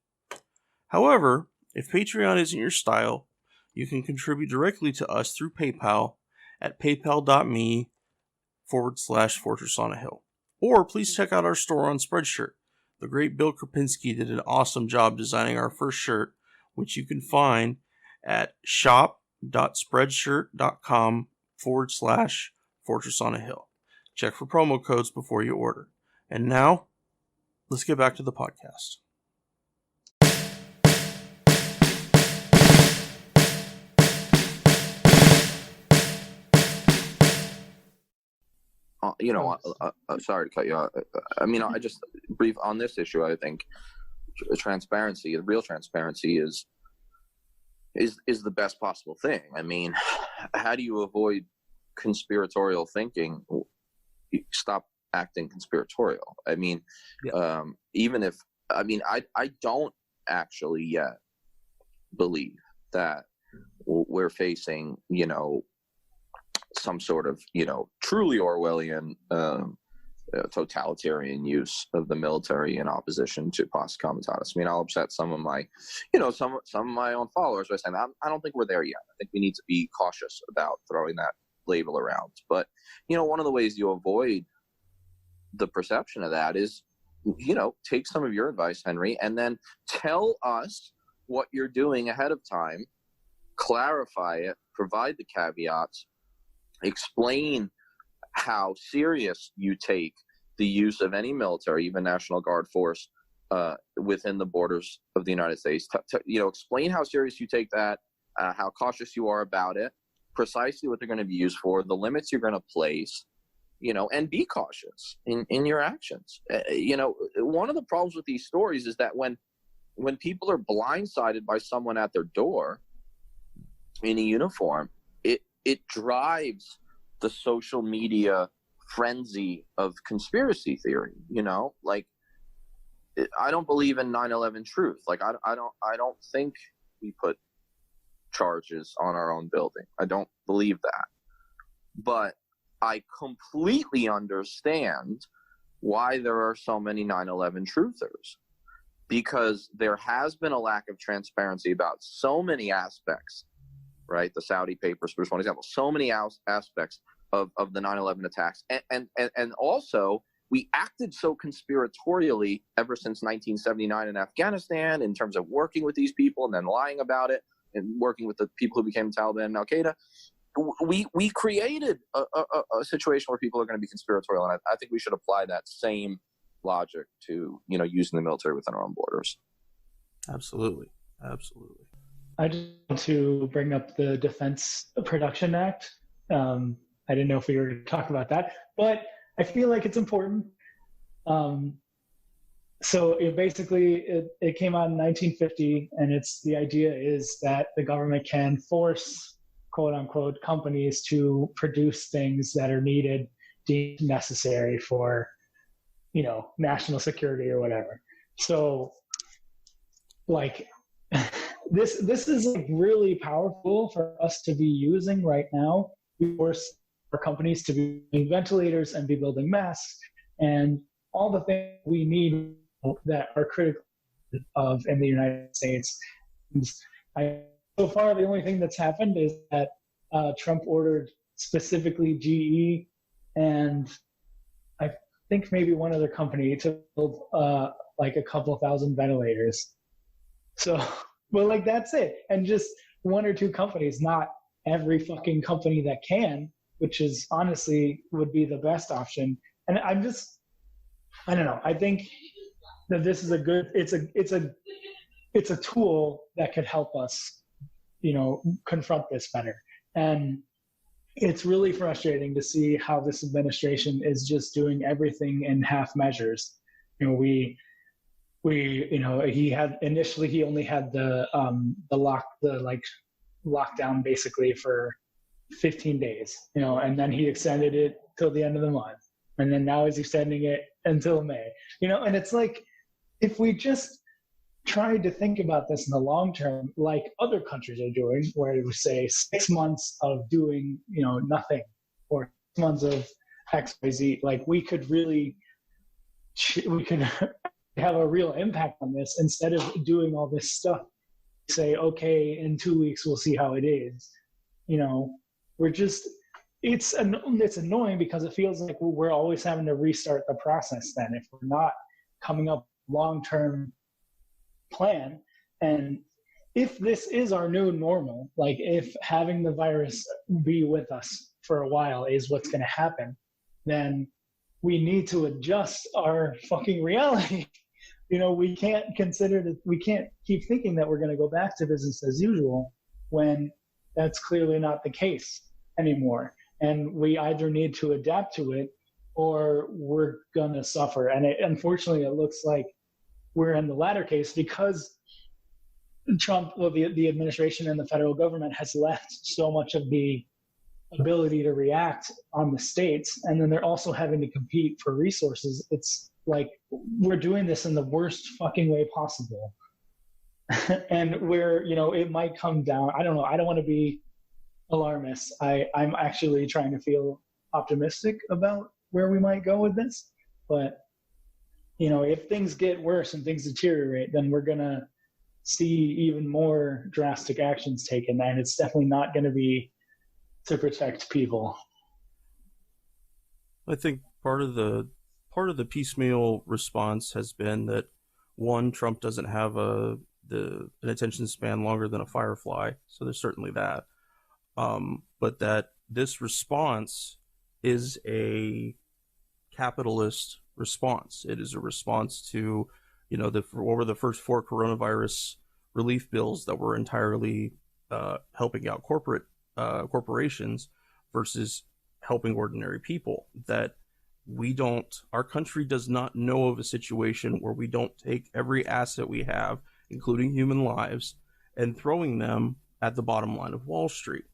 However, if Patreon isn't your style, you can contribute directly to us through PayPal at paypal.me/Fortress on a Hill. Or please check out our store on Spreadshirt. The great Bill Krapinski did an awesome job designing our first shirt, which you can find at shop.spreadshirt.com/Fortress on a Hill. Check for promo codes before you order. And now, let's get back to the podcast. Sorry to cut you off. I just brief on this issue. I think transparency, real transparency, is the best possible thing. I mean, how do you avoid conspiratorial thinking? Stop acting conspiratorial. I mean, yeah. I don't actually yet believe that we're facing, some sort of, truly Orwellian totalitarian use of the military in opposition to pos comitatus. I mean, I'll upset some of my, some of my own followers by saying I don't think we're there yet. I think we need to be cautious about throwing that label around. But, one of the ways you avoid the perception of that is, take some of your advice, Henry, and then tell us what you're doing ahead of time, clarify it, provide the caveats, explain how serious you take the use of any military, even National Guard force, within the borders of the United States. Explain how serious you take that, how cautious you are about it, precisely what they're going to be used for, the limits you're going to place, and be cautious in your actions. One of the problems with these stories is that when people are blindsided by someone at their door in a uniform, it drives the social media frenzy of conspiracy theory. Like, I don't believe in 9/11 truth. Like, I don't think we put charges on our own building. I don't believe that. But I completely understand why there are so many 9/11 truthers, because there has been a lack of transparency about so many aspects, right? The Saudi papers, for one example, so many aspects of the 9/11 attacks. And also, we acted so conspiratorially ever since 1979 in Afghanistan in terms of working with these people and then lying about it and working with the people who became Taliban and Al-Qaeda. We created a situation where people are going to be conspiratorial, and I think we should apply that same logic to using the military within our own borders. Absolutely. I just want to bring up the Defense Production Act. I didn't know if we were going to talk about that, but I feel like it's important. So it came out in 1950, and the idea is that the government can force, quote unquote, companies to produce things that are needed, deemed necessary for, national security or whatever. So, like, this is like really powerful for us to be using right now. We force our companies to be building ventilators and be building masks and all the things we need that are critical of in the United States. So far, the only thing that's happened is that Trump ordered specifically GE and I think maybe one other company to build like a couple thousand ventilators. So, well, like, that's it. And just one or two companies, not every fucking company that can, which is honestly would be the best option. And I don't know. I think that this is it's a tool that could help us, confront this better. And it's really frustrating to see how this administration is just doing everything in half measures. He only had the lockdown basically for 15 days, and then he extended it till the end of the month. And then now he's extending it until May, and it's like, if we just tried to think about this in the long term, like other countries are doing, where it would say 6 months of doing, nothing, or 6 months of XYZ, like we could have a real impact on this instead of doing all this stuff. Say, okay, in 2 weeks, we'll see how it is. It's annoying because it feels like we're always having to restart the process then if we're not coming up with a long-term plan. And if this is our new normal, like if having the virus be with us for a while is what's going to happen, then we need to adjust our fucking reality. We can't keep thinking that we're going to go back to business as usual when that's clearly not the case anymore. And we either need to adapt to it or we're going to suffer. And unfortunately, it looks like we're in the latter case because the administration and the federal government has left so much of the ability to react on the states. And then they're also having to compete for resources. It's like we're doing this in the worst fucking way possible. And where, it might come down. I don't know. I don't want to be alarmist. I'm actually trying to feel optimistic about where we might go with this. But, if things get worse and things deteriorate, then we're going to see even more drastic actions taken. And it's definitely not going to be to protect people. I think part of the piecemeal response has been that, one, Trump doesn't have an attention span longer than a firefly, so there's certainly that. But that this response is a capitalist response. It is a response to, what were the first 4 coronavirus relief bills that were entirely helping out corporations versus helping ordinary people, that our country does not know of a situation where we don't take every asset we have, including human lives, and throwing them at the bottom line of Wall Street.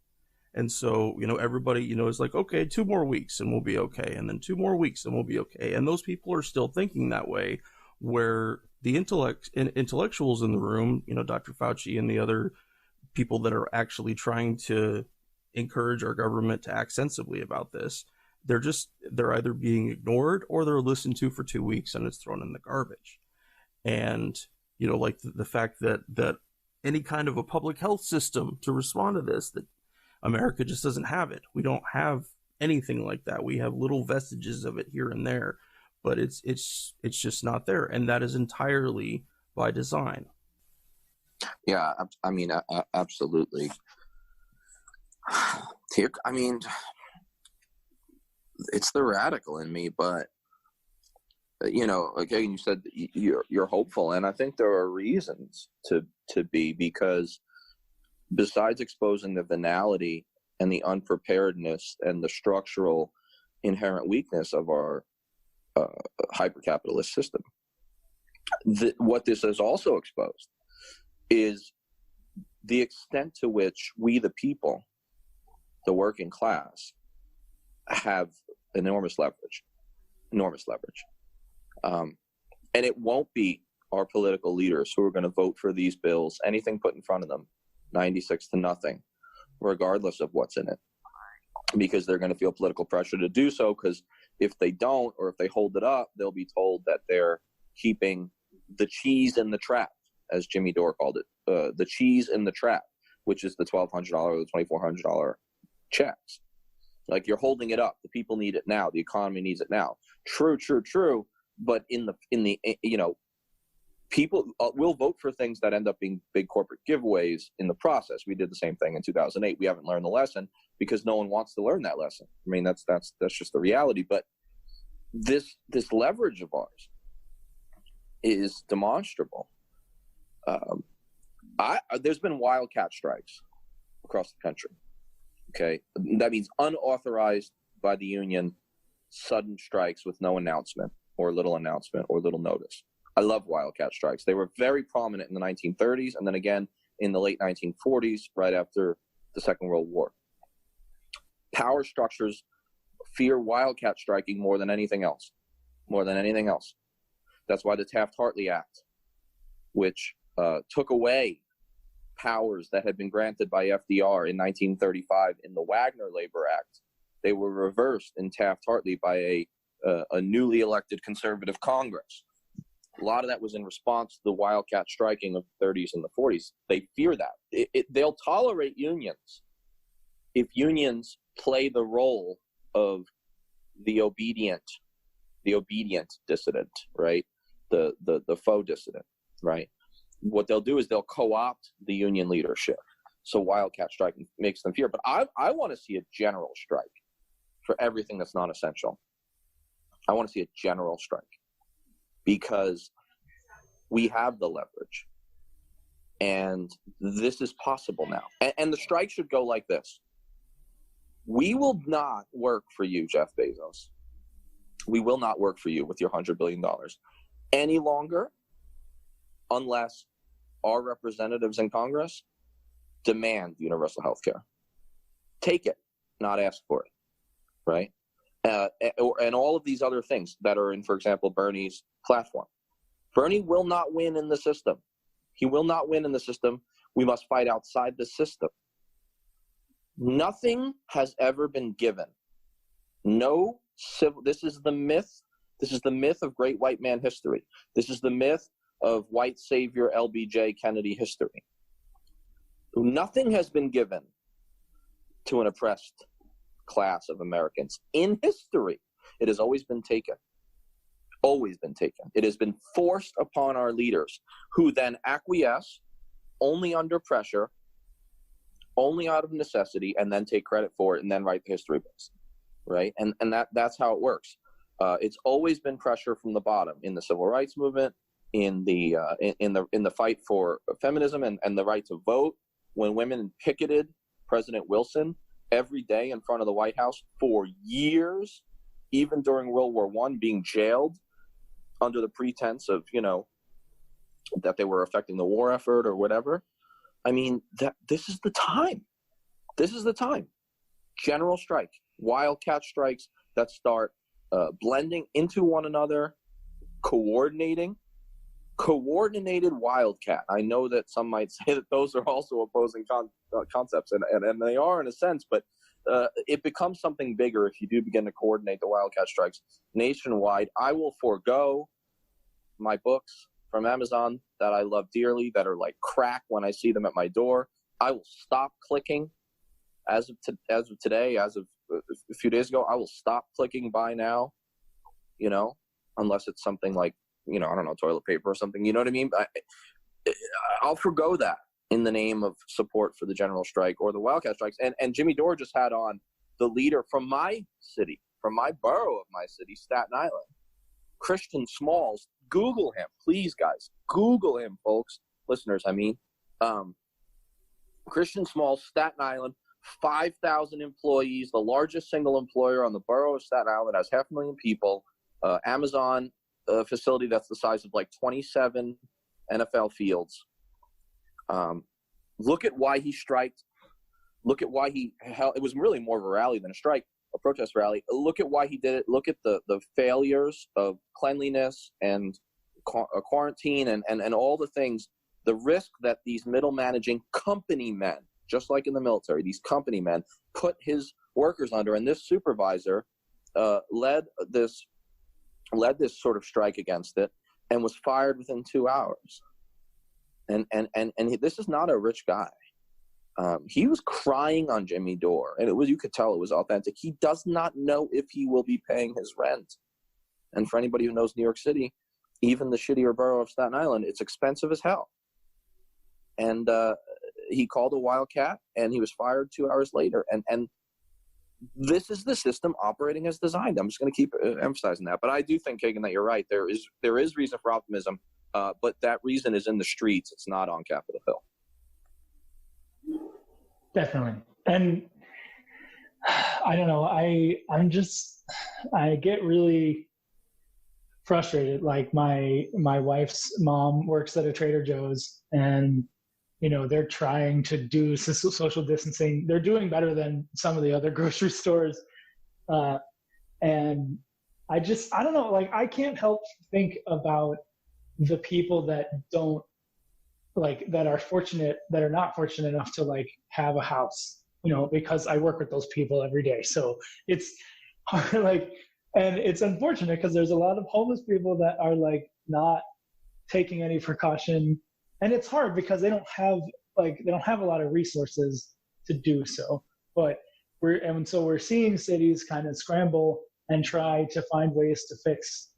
And so, everybody, is like, okay, 2 more weeks and we'll be okay. And then 2 more weeks and we'll be okay. And those people are still thinking that way, where the intellectuals in the room, Dr. Fauci and the other people that are actually trying to encourage our government to act sensibly about this, they're either being ignored or they're listened to for 2 weeks and it's thrown in the garbage. And, like the fact that any kind of a public health system to respond to this, that America just doesn't have it. We don't have anything like that. We have little vestiges of it here and there, but it's just not there. And that is entirely by design. Yeah, I mean, absolutely. Here, I mean, it's the radical in me, but again, you said you're hopeful, and I think there are reasons to be, because besides exposing the venality and the unpreparedness and the structural inherent weakness of our hyper-capitalist system, what this has also exposed is the extent to which we, the people, the working class, have enormous leverage. And it won't be our political leaders who are going to vote for these bills, anything put in front of them, 96-0, regardless of what's in it, because they're going to feel political pressure to do so, because if they don't, or if they hold it up, they'll be told that they're keeping the cheese in the trap, as Jimmy Dore called it, the cheese in the trap, which is the $1,200 or the $2,400 checks. Like, you're holding it up. The people need it now. The economy needs it now. True. But in the people will vote for things that end up being big corporate giveaways in the process. We did the same thing in 2008. We haven't learned the lesson because no one wants to learn that lesson. I mean, that's just the reality. But this leverage of ours is demonstrable. There's been wildcat strikes across the country. Okay, that means unauthorized by the union, sudden strikes with no announcement or little notice. I love wildcat strikes. They were very prominent in the 1930s and then again in the late 1940s, right after the Second World War. Power structures fear wildcat striking more than anything else. That's why the Taft-Hartley Act, which took away powers that had been granted by FDR in 1935 in the Wagner Labor Act, they were reversed in Taft-Hartley by a newly elected conservative Congress. A lot of that was in response to the wildcat striking of the 30s and the 40s. They fear that. They'll tolerate unions if unions play the role of the obedient dissident, right? The faux dissident, right? What they'll do is they'll co-opt the union leadership. So wildcat striking makes them fear. But I want to see a general strike for everything that's non-essential. I want to see a general strike because we have the leverage. And this is possible now. And the strike should go like this. We will not work for you, Jeff Bezos. We will not work for you with your $100 billion any longer unless our representatives in Congress demand universal health care. Take it, not ask for it, right? And all of these other things that are in, for example, Bernie's platform. Bernie will not win in the system. He will not win in the system. We must fight outside the system. Nothing has ever been given. No civil. This is the myth. This is the myth of great white man history. This is the myth of white savior LBJ Kennedy history. Nothing has been given to an oppressed class of Americans in history. It has always been taken. Always been taken. It has been forced upon our leaders, who then acquiesce only under pressure, only out of necessity, and then take credit for it and then write the history books, right? And that's how it works. It's always been pressure from the bottom in the civil rights movement, in the fight for feminism and the right to vote. When women picketed President Wilson every day in front of the White House for years, even during World War I, being jailed under the pretense of, that they were affecting the war effort or whatever. I mean, this is the time. This is the time. General strike, wildcat strikes that start blending into one another, coordinated wildcat. I know that some might say that those are also opposing concepts, and they are in a sense, but it becomes something bigger if you do begin to coordinate the wildcat strikes nationwide. I will forego my books from Amazon that I love dearly, that are like crack when I see them at my door. I will stop clicking as of today, as of a few days ago. I will stop clicking buy now, unless it's something like, I don't know, toilet paper or something. You know what I mean? I'll forgo that in the name of support for the general strike or the wildcat strikes. And Jimmy Dore just had on the leader from my city, from my borough of my city, Staten Island, Christian Smalls. Google him, please, guys. Google him, folks. Listeners, I mean. Christian Smalls, Staten Island, 5,000 employees, the largest single employer on the borough of Staten Island, has 500,000 people. Amazon facility that's the size of like 27 NFL fields. Look at why he striked. Look at why he held. It was really more of a rally than a strike, a protest rally. Look at why he did it. Look at the failures of cleanliness and quarantine and all the things, the risk that these middle managing company men, just like in the military, these company men put his workers under. And this supervisor led this sort of strike against it and was fired within 2 hours. And this is not a rich guy. He was crying on Jimmy Dore, and you could tell it was authentic. He does not know if he will be paying his rent. And for anybody who knows New York City, even the shittier borough of Staten Island, it's expensive as hell. And he called a wildcat, and he was fired 2 hours later. And this is the system operating as designed. I'm just going to keep emphasizing that. But I do think, Kagan, that you're right. There is reason for optimism, but that reason is in the streets. It's not on Capitol Hill. Definitely. And I don't know, I get really frustrated. Like my wife's mom works at a Trader Joe's, and they're trying to do social distancing. They're doing better than some of the other grocery stores. And I don't know, like, I can't help think about the people that don't, like, that are not fortunate enough to like have a house, because I work with those people every day. So it's hard, like, and it's unfortunate because there's a lot of homeless people that are like not taking any precaution. And it's hard because they don't have a lot of resources to do so. But we're seeing cities kind of scramble and try to find ways to fix,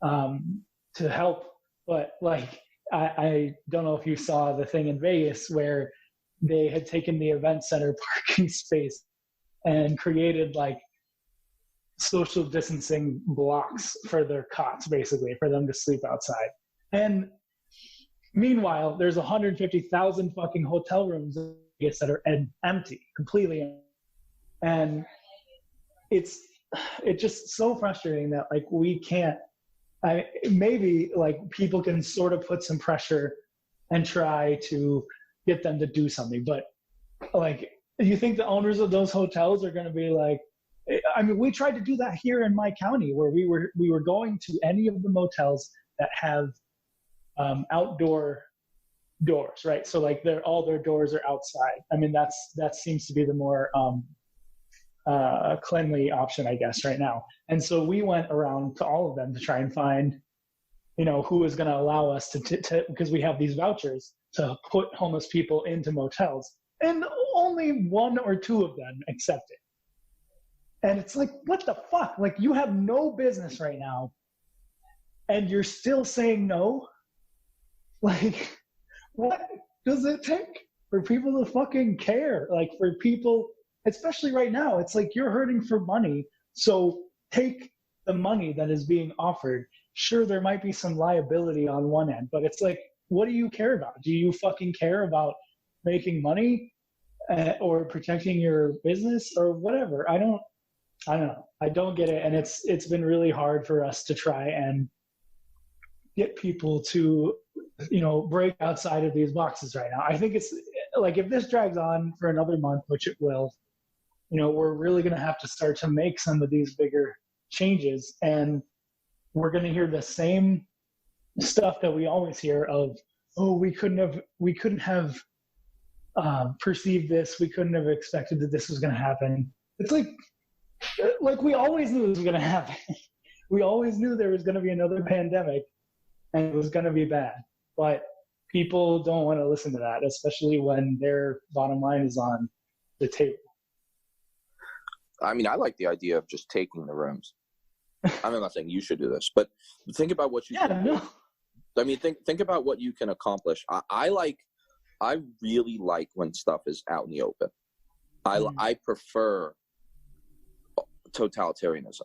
to help. But like, I don't know if you saw the thing in Vegas where they had taken the event center parking space and created like social distancing blocks for their cots, basically, for them to sleep outside. And meanwhile, there's 150,000 fucking hotel rooms in Vegas that are empty, completely empty. And it's just so frustrating that like we can't, maybe like people can sort of put some pressure and try to get them to do something. But like, you think the owners of those hotels are going to be like, I mean, we tried to do that here in my county where we were going to any of the motels that have outdoor doors, right? So like all their doors are outside. I mean, that seems to be the more cleanly option, I guess, right now. And so we went around to all of them to try and find, who is going to allow us to because we have these vouchers to put homeless people into motels, and only one or two of them accept it. And it's like, what the fuck? Like, you have no business right now, and you're still saying no? Like, what does it take for people to fucking care? Like, for people, especially right now, it's like you're hurting for money, so take the money that is being offered. Sure, there might be some liability on one end, but it's like, what do you care about? Do you fucking care about making money? or protecting your business or whatever. I don't know. I don't get it. And it's been really hard for us to try and get people to, break outside of these boxes right now. I think it's like, if this drags on for another month, which it will, we're really going to have to start to make some of these bigger changes. And we're going to hear the same stuff that we always hear of, oh, we couldn't have perceived this. We couldn't have expected that this was going to happen. It's like we always knew this was going to happen. We always knew there was going to be another pandemic and it was going to be bad. But people don't want to listen to that, especially when their bottom line is on the table. I mean, I like the idea of just taking the rooms. I'm not saying you should do this, but think about what you can do. I mean, think about what you can accomplish. I really like when stuff is out in the open. I prefer totalitarianism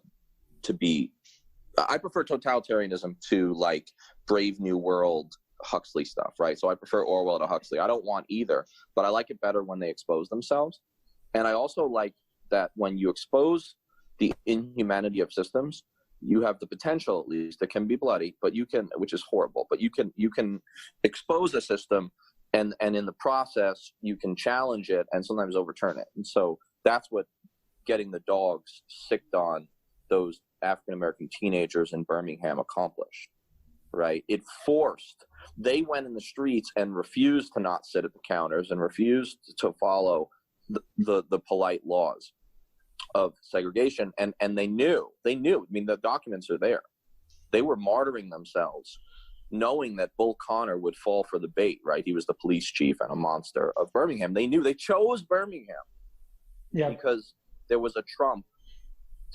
to like Brave New World Huxley stuff, right? So I prefer Orwell to Huxley. I don't want either, but I like it better when they expose themselves. And I also like that when you expose the inhumanity of systems, you have the potential, at least, it can be bloody, but you can, which is horrible, but you can expose a system and in the process you can challenge it and sometimes overturn it. And so that's what getting the dogs sicked on those African-American teenagers in Birmingham accomplished, right? They went in the streets and refused to not sit at the counters and refused to follow the polite laws of segregation. And they knew, I mean, the documents are there. They were martyring themselves, knowing that Bull Connor would fall for the bait, right? He was the police chief and a monster of Birmingham. They knew, they chose Birmingham because there was a Trump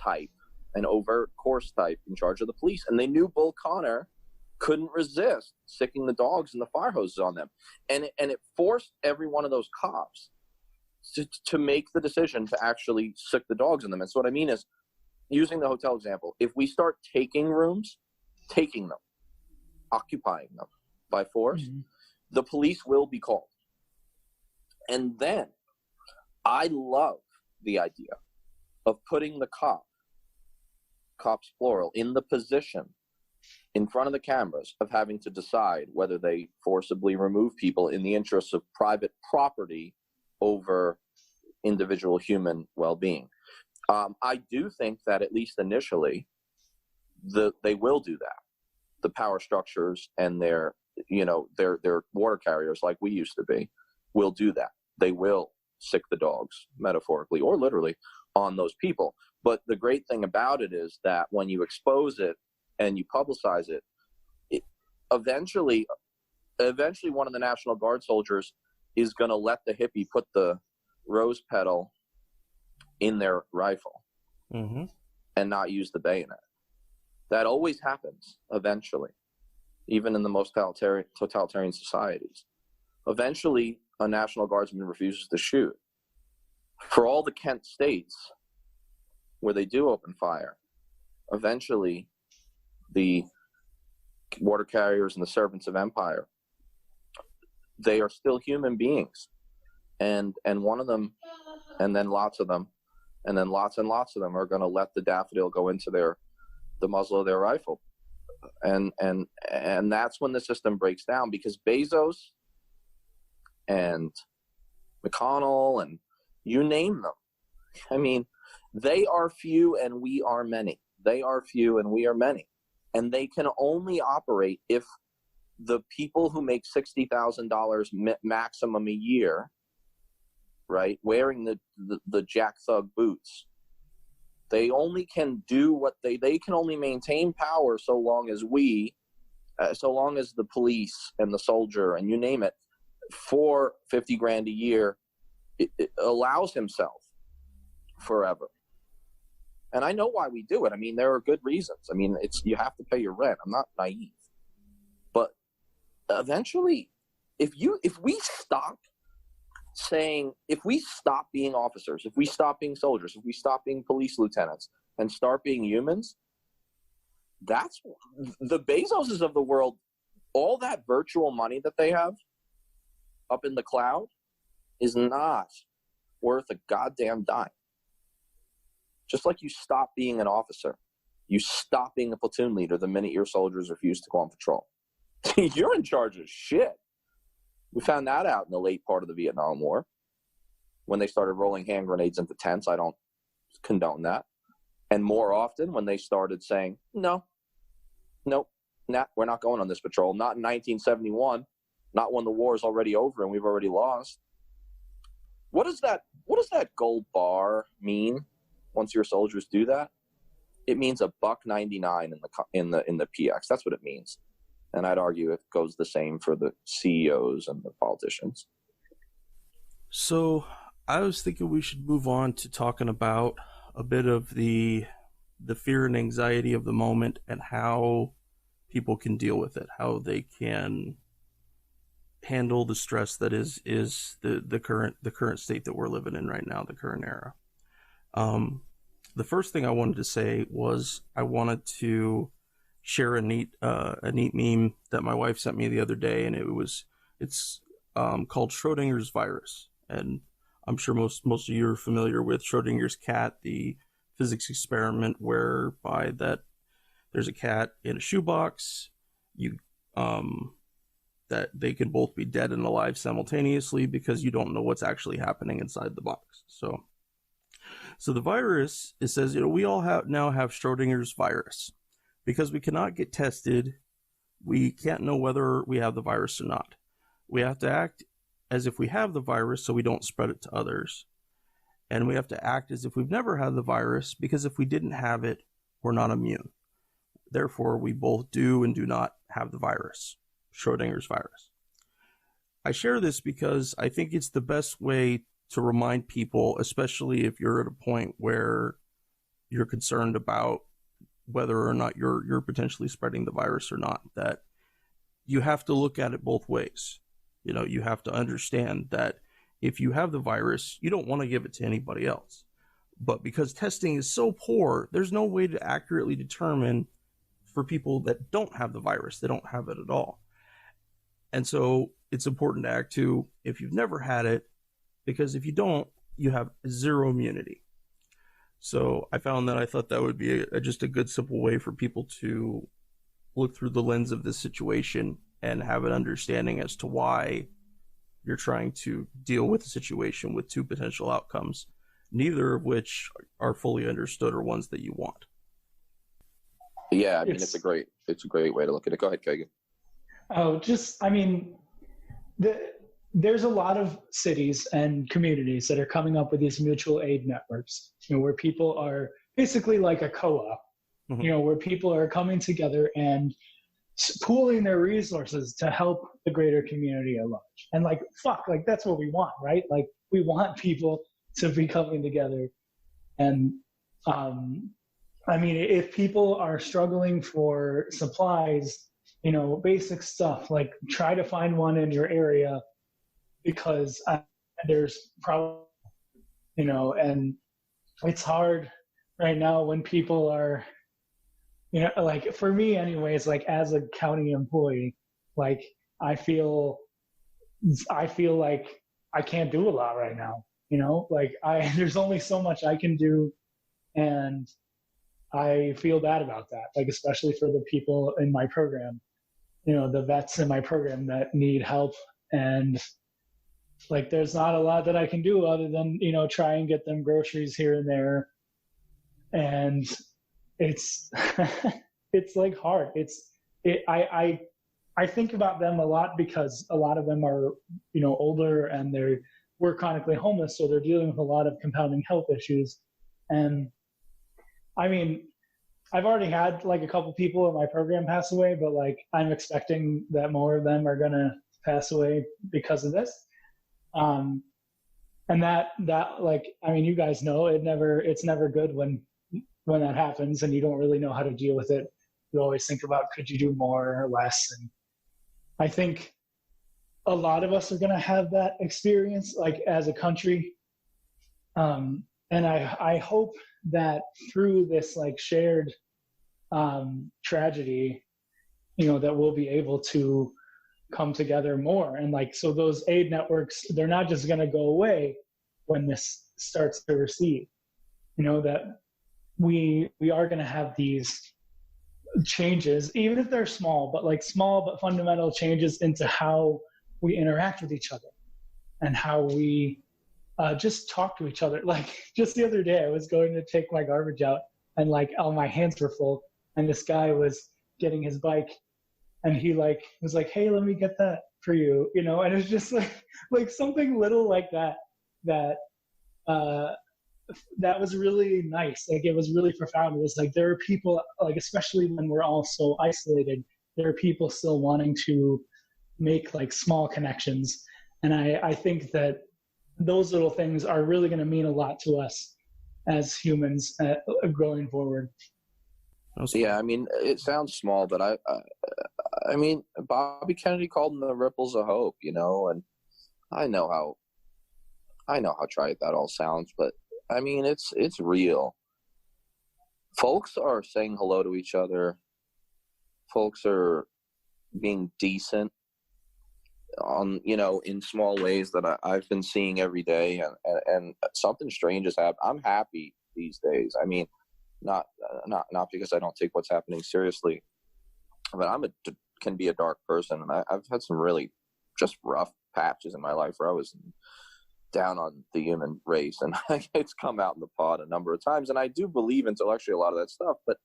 type, an overt course type in charge of the police. And they knew Bull Connor couldn't resist sicking the dogs and the fire hoses on them. And it forced every one of those cops to make the decision to actually sick the dogs on them. And so what I mean is, using the hotel example, if we start taking rooms, taking them, occupying them by force, the police will be called. And then I love the idea of putting the cops plural, in the position in front of the cameras of having to decide whether they forcibly remove people in the interests of private property over individual human well-being. I do think that at least initially, they will do that. The power structures and their water carriers, like we used to be, will do that. They will sick the dogs, metaphorically or literally, on those people. But the great thing about it is that when you expose it and you publicize it, eventually one of the National Guard soldiers is going to let the hippie put the rose petal in their rifle and not use the bayonet. That always happens eventually, even in the most totalitarian societies. Eventually, a National Guardsman refuses to shoot. For all the Kent states where they do open fire, eventually the water carriers and the servants of empire, they are still human beings. And one of them, and then lots of them, and then lots and lots of them are going to let the daffodil go into the muzzle of their rifle. And that's when the system breaks down, because Bezos and McConnell and you name them, I mean, they are few and we are many. They are few and we are many. And they can only operate if the people who make $60,000 maximum a year, right, wearing the Jack Thug boots, they only can do what they can only maintain power so long as the police and the soldier and you name it, for $50,000 a year, it allows himself forever. And I know why we do it. I mean, there are good reasons. I mean, you have to pay your rent. I'm not naive. But eventually, if we stop being officers, if we stop being soldiers, if we stop being police lieutenants and start being humans, that's the Bezoses of the world. All that virtual money that they have up in the cloud is not worth a goddamn dime. Just like you stop being an officer. You stop being a platoon leader the minute your soldiers refuse to go on patrol. You're in charge of shit. We found that out in the late part of the Vietnam War when they started rolling hand grenades into tents. I don't condone that. And more often when they started saying, no, we're not going on this patrol. Not in 1971. Not when the war is already over and we've already lost. What does that gold bar mean once your soldiers do that? It means $1.99 in the PX. That's what it means. And I'd argue it goes the same for the CEOs and the politicians. So I was thinking we should move on to talking about a bit of the fear and anxiety of the moment and how people can deal with it, how they can handle the stress that is the current state that we're living in right now, the current era. The first thing I wanted to say was I wanted to share a neat meme that my wife sent me the other day, and it's called Schrodinger's virus. And I'm sure most of you are familiar with Schrodinger's cat, the physics experiment whereby that there's a cat in a shoebox, that they can both be dead and alive simultaneously because you don't know what's actually happening inside the box. So the virus, it says, we all now have Schrodinger's virus. Because we cannot get tested, we can't know whether we have the virus or not. We have to act as if we have the virus so we don't spread it to others. And we have to act as if we've never had the virus, because if we didn't have it, we're not immune. Therefore, we both do and do not have the virus, Schrodinger's virus. I share this because I think it's the best way to remind people, especially if you're at a point where you're concerned about whether or not you're potentially spreading the virus or not, that you have to look at it both ways. You have to understand that if you have the virus, you don't want to give it to anybody else. But because testing is so poor, there's no way to accurately determine for people that don't have the virus, they don't have it at all. And so it's important to act too if you've never had it, because if you don't, you have zero immunity. So I found that I thought that would be just a good, simple way for people to look through the lens of this situation and have an understanding as to why you're trying to deal with the situation with two potential outcomes, neither of which are fully understood or ones that you want. Yeah, it's a great way to look at it. Go ahead, Kagan. There's a lot of cities and communities that are coming up with these mutual aid networks, where people are basically like a co-op, mm-hmm. Where people are coming together and pooling their resources to help the greater community at large. And that's what we want, right? Like, we want people to be coming together. And if people are struggling for supplies, basic stuff, like try to find one in your area, because there's probably, and it's hard right now when people are, for me anyways, like as a county employee, like I feel like I can't do a lot right now, there's only so much I can do, and I feel bad about that, like especially for the people in my program, the vets in my program that need help, and like there's not a lot that I can do other than try and get them groceries here and there, and it's it's like hard. I think about them a lot because a lot of them are older and we're chronically homeless, so they're dealing with a lot of compounding health issues. And I've already had like a couple people in my program pass away, but like I'm expecting that more of them are gonna pass away because of this. And that you guys know it's never good when that happens and you don't really know how to deal with it. You always think about, could you do more or less? And I think a lot of us are going to have that experience, like as a country. And I hope that through this like shared tragedy, that we'll be able to come together more. And like, so those aid networks, they're not just going to go away. when this starts to recede. That we are going to have these changes, even if they're small but fundamental changes into how we interact with each other and how we just talk to each other. Like just the other day, I was going to take my garbage out, and all my hands were full, and this guy was getting his bike, and he was like, "Hey, let me get that for you," and it was just like something little like that that was really nice. Like it was really profound. It was like there are people, especially when we're all so isolated, there are people still wanting to make small connections, and I think that those little things are really going to mean a lot to us as humans going forward. Yeah, I mean, it sounds small, but I mean, Bobby Kennedy called them the ripples of hope, and I know how trite that all sounds, but I mean, it's real. Folks are saying hello to each other. Folks are being decent in small ways that I've been seeing every day, and something strange has happened. I'm happy these days. I mean, not because I don't take what's happening seriously, but can be a dark person, and I've had some really just rough patches in my life where I was down on the human race, and it's come out in the pod a number of times, and I do believe intellectually a lot of that stuff, but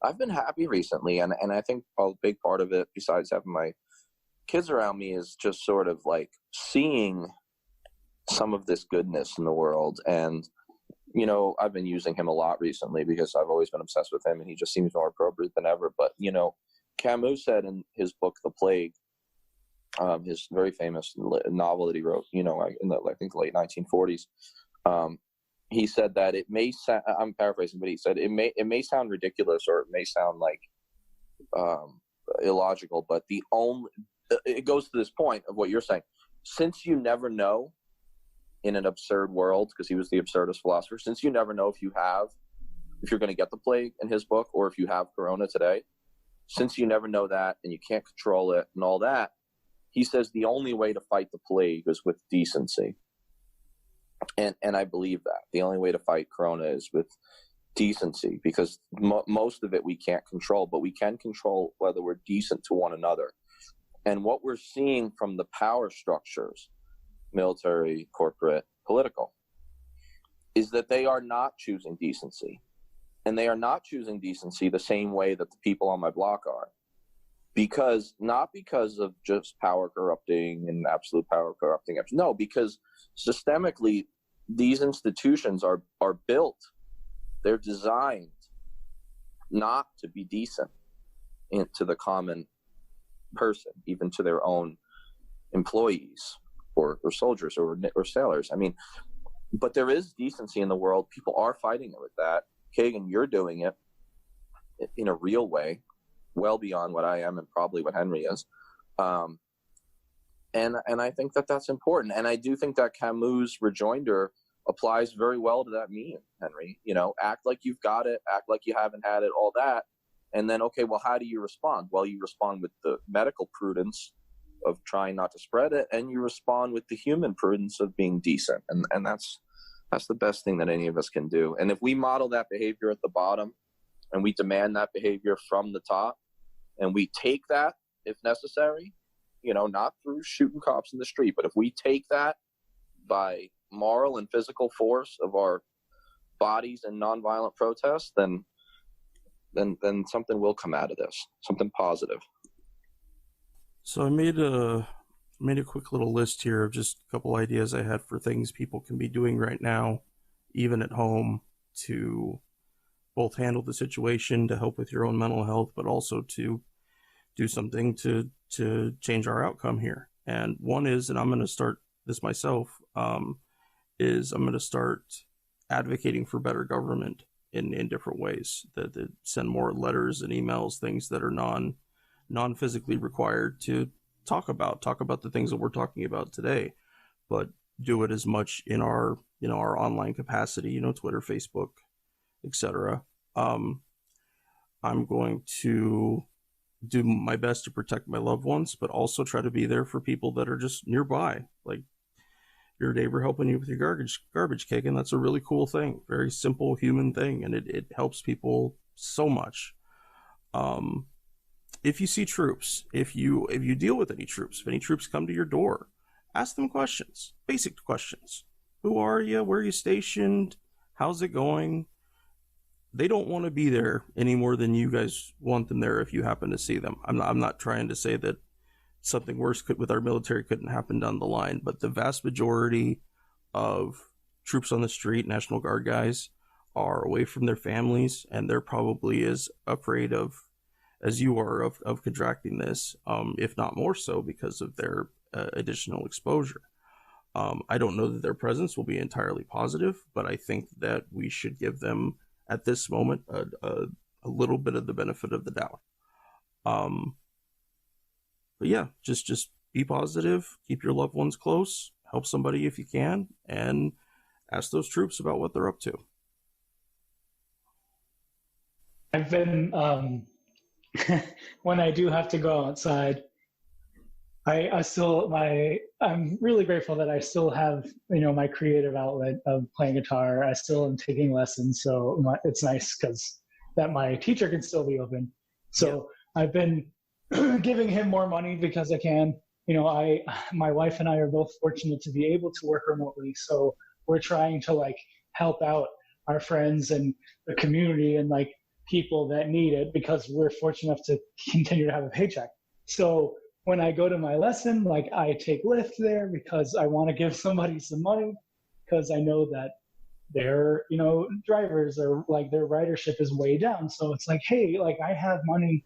I've been happy recently, and I think a big part of it, besides having my kids around me, is just sort of seeing some of this goodness in the world. And I've been using him a lot recently because I've always been obsessed with him, and he just seems more appropriate than ever. But Camus said in his book The Plague, his very famous novel that he wrote, in I think the late 1940s, he said that it may sound, I'm paraphrasing, but he said it may sound ridiculous, or it may sound illogical, but it goes to this point of what you're saying. Since you never know in an absurd world, because he was the absurdist philosopher, since you never know if you're going to get the plague in his book, or if you have corona today, since you never know that, and you can't control it and all that, he says the only way to fight the plague is with decency. And I believe that. The only way to fight corona is with decency, because most of it we can't control, but we can control whether we're decent to one another. And what we're seeing from the power structures, military, corporate, political, is that they are not choosing decency. And they are not choosing decency the same way that the people on my block are. Not because of just power corrupting and absolute power corrupting. No, because systemically, these institutions are built, they're designed not to be decent to the common person, even to their own employees or soldiers or sailors. I mean, but there is decency in the world. People are fighting it with that. Kagan, you're doing it in a real way, well beyond what I am and probably what Henry is. And I think that that's important. And I do think that Camus' rejoinder applies very well to that meme, Henry. Act like you've got it, act like you haven't had it, all that. And then, okay, well, how do you respond? Well, you respond with the medical prudence of trying not to spread it, and you respond with the human prudence of being decent. And that's the best thing that any of us can do. And if we model that behavior at the bottom, and we demand that behavior from the top, and we take that, if necessary, not through shooting cops in the street, but if we take that by moral and physical force of our bodies in nonviolent protest, then something will come out of this, something positive. So I made a quick little list here of just a couple ideas I had for things people can be doing right now, even at home, to both handle the situation, to help with your own mental health, but also to do something to change our outcome here. And one is, and I'm going to start this myself, is I'm going to start advocating for better government in different ways, that send more letters and emails, things that are non-physically required to talk about the things that we're talking about today, but do it as much in our online capacity, Twitter, Facebook, etc. I'm going to do my best to protect my loved ones, but also try to be there for people that are just nearby. Like, your neighbor helping you with your garbage kicking. That's a really cool thing. Very simple human thing, and it helps people so much. If you see troops, if you deal with any troops, if any troops come to your door, ask them questions, basic questions. Who are you? Where are you stationed? How's it going? They don't want to be there any more than you guys want them there if you happen to see them. I'm not trying to say that something worse with our military couldn't happen down the line, but the vast majority of troops on the street, National Guard guys, are away from their families, and they're probably as afraid of as you are of contracting this, if not more so because of their additional exposure. I don't know that their presence will be entirely positive, but I think that we should give them at this moment a little bit of the benefit of the doubt. But yeah, just be positive, keep your loved ones close, help somebody if you can, and ask those troops about what they're up to. I've been when I do have to go outside, I'm really grateful that I still have, my creative outlet of playing guitar. I still am taking lessons, so it's nice because that my teacher can still be open. So yeah. I've been giving him more money because I can. My wife and I are both fortunate to be able to work remotely, so we're trying to help out our friends and the community and people that need it because we're fortunate enough to continue to have a paycheck. So when I go to my lesson, I take Lyft there because I want to give somebody some money because I know that their, drivers are their ridership is way down. So it's hey, I have money,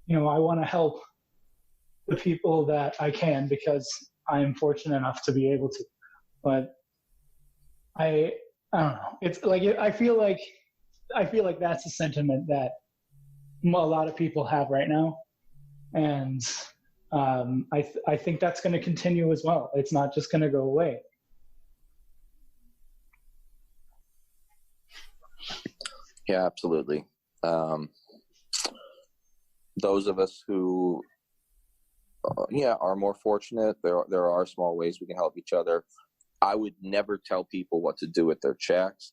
I want to help the people that I can because I'm fortunate enough to be able to. But I don't know. It's I feel like that's a sentiment that a lot of people have right now. And I think that's going to continue as well. It's not just going to go away. Yeah, absolutely. Those of us who, are more fortunate, there are small ways we can help each other. I would never tell people what to do with their checks.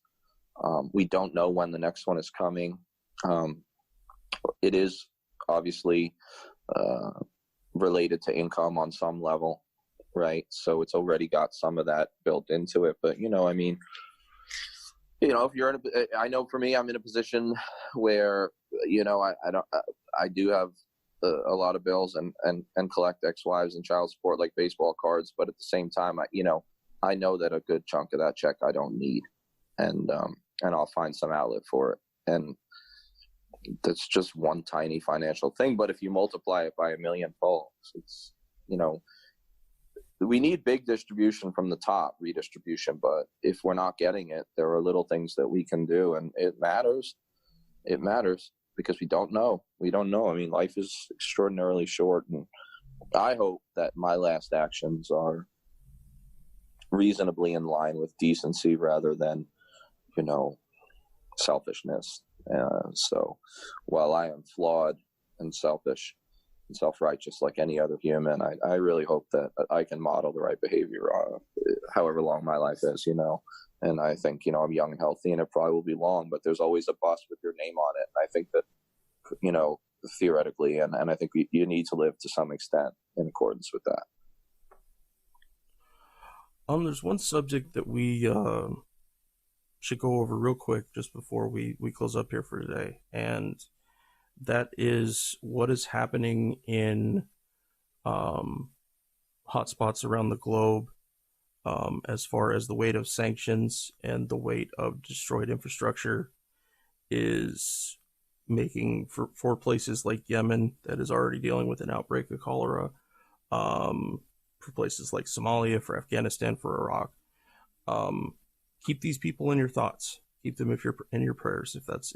We don't know when the next one is coming. It is obviously related to income on some level, right? So it's already got some of that built into it. But, if you're I know for me, I'm in a position where, I do have a lot of bills and collect ex-wives and child support like baseball cards. But at the same time, I know that a good chunk of that check I don't need. And I'll find some outlet for it. And that's just one tiny financial thing. But if you multiply it by a million folds, it's, we need big distribution from the top, redistribution. But if we're not getting it, there are little things that we can do. And it matters. It matters because we don't know. We don't know. I mean, life is extraordinarily short. And I hope that my last actions are reasonably in line with decency rather than, selfishness. So while I am flawed and selfish and self-righteous like any other human, I really hope that I can model the right behavior however long my life is, and I think, I'm young and healthy and it probably will be long, but there's always a bus with your name on it. And I think that, theoretically, and I think you need to live to some extent in accordance with that. There's one subject that we should go over real quick just before we close up here for today, and that is what is happening in hotspots around the globe as far as the weight of sanctions and the weight of destroyed infrastructure is making for places like Yemen that is already dealing with an outbreak of cholera, for places like Somalia, for Afghanistan, for Iraq. Keep these people in your thoughts. Keep them in your prayers if that's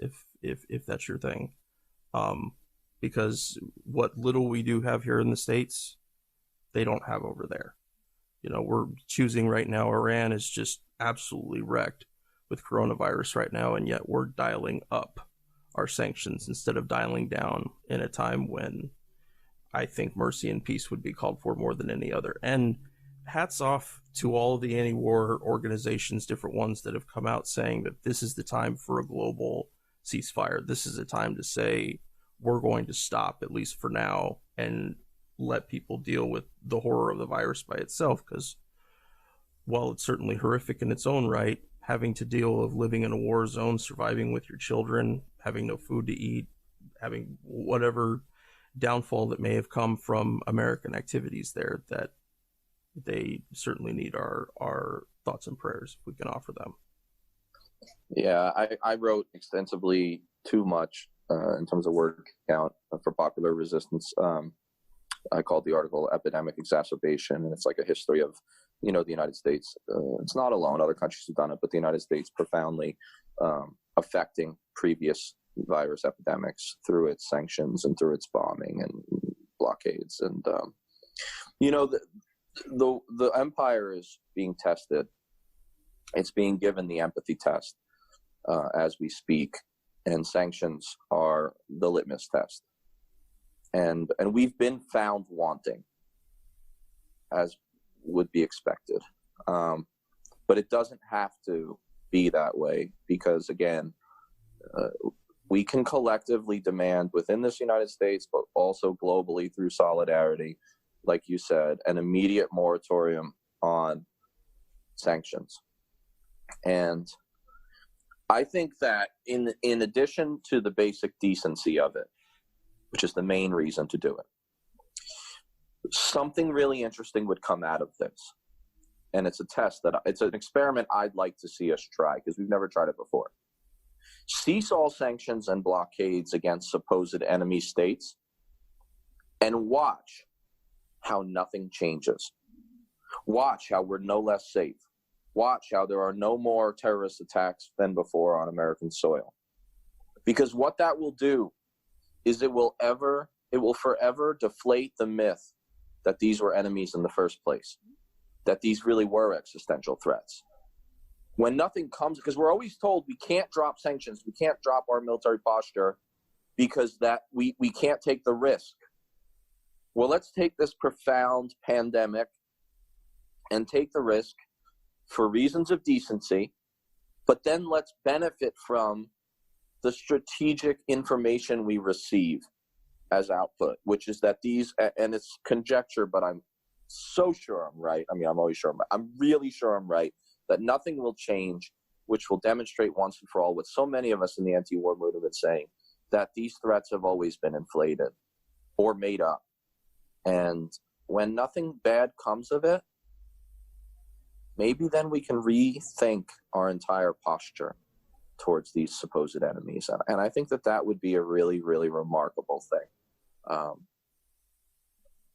your thing. Because what little we do have here in the States, they don't have over there. We're choosing right now. Iran is just absolutely wrecked with coronavirus right now, and yet we're dialing up our sanctions instead of dialing down in a time when I think mercy and peace would be called for more than any other. And hats off to all of the anti-war organizations, different ones that have come out saying that this is the time for a global ceasefire. This is a time to say we're going to stop, at least for now, and let people deal with the horror of the virus by itself. Because while it's certainly horrific in its own right, having to deal with living in a war zone, surviving with your children, having no food to eat, having whatever downfall that may have come from American activities there, that they certainly need our thoughts and prayers if we can offer them. Yeah, I wrote extensively, too much in terms of word count for popular resistance. I called the article Epidemic Exacerbation, and it's like a history of, the United States. It's not alone. Other countries have done it, but the United States profoundly affecting previous virus epidemics through its sanctions and through its bombing and blockades. And, the empire is being tested. It's being given the empathy test as we speak, and sanctions are the litmus test. And we've been found wanting, as would be expected. But it doesn't have to be that way, because, again, we can collectively demand within this United States, but also globally through solidarity, like you said, an immediate moratorium on sanctions. And I think that in addition to the basic decency of it, which is the main reason to do it, something really interesting would come out of this. And it's it's an experiment I'd like to see us try, because we've never tried it before. Cease all sanctions and blockades against supposed enemy states, and watch how nothing changes. Watch how we're no less safe. Watch how there are no more terrorist attacks than before on American soil. Because what that will do is it will forever deflate the myth that these were enemies in the first place, that these really were existential threats. When nothing comes, because we're always told we can't drop sanctions, we can't drop our military posture, because that we can't take the risk. Well, let's take this profound pandemic and take the risk for reasons of decency, but then let's benefit from the strategic information we receive as output, which is that these, and it's conjecture, but I'm so sure I'm right. I mean, I'm always sure I'm really sure I'm right, that nothing will change, which will demonstrate once and for all what so many of us in the anti-war movement have been saying, that these threats have always been inflated or made up. And when nothing bad comes of it, maybe then we can rethink our entire posture towards these supposed enemies. And I think that would be a really, really remarkable thing.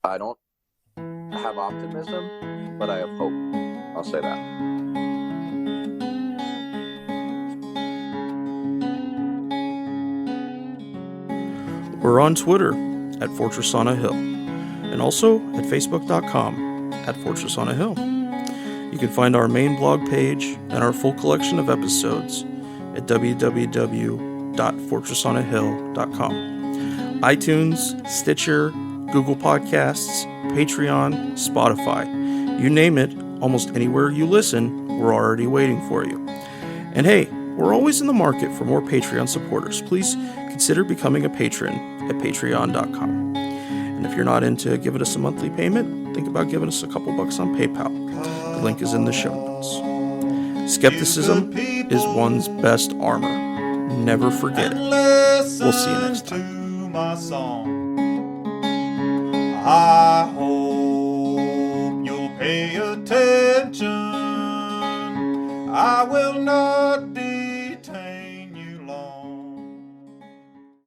I don't have optimism, but I have hope. I'll say that. We're on Twitter at Fortress on a Hill, and also at Facebook.com at Fortress on a Hill. You can find our main blog page and our full collection of episodes at www.fortressonahill.com. iTunes, Stitcher, Google Podcasts, Patreon, Spotify. You name it, almost anywhere you listen, we're already waiting for you. And hey, we're always in the market for more Patreon supporters. Please consider becoming a patron at patreon.com. And if you're not into giving us a monthly payment, think about giving us a couple bucks on PayPal. The link is in the show notes. Skepticism is one's best armor. Never forget it. We'll see you next time. I hope you'll pay attention. I will not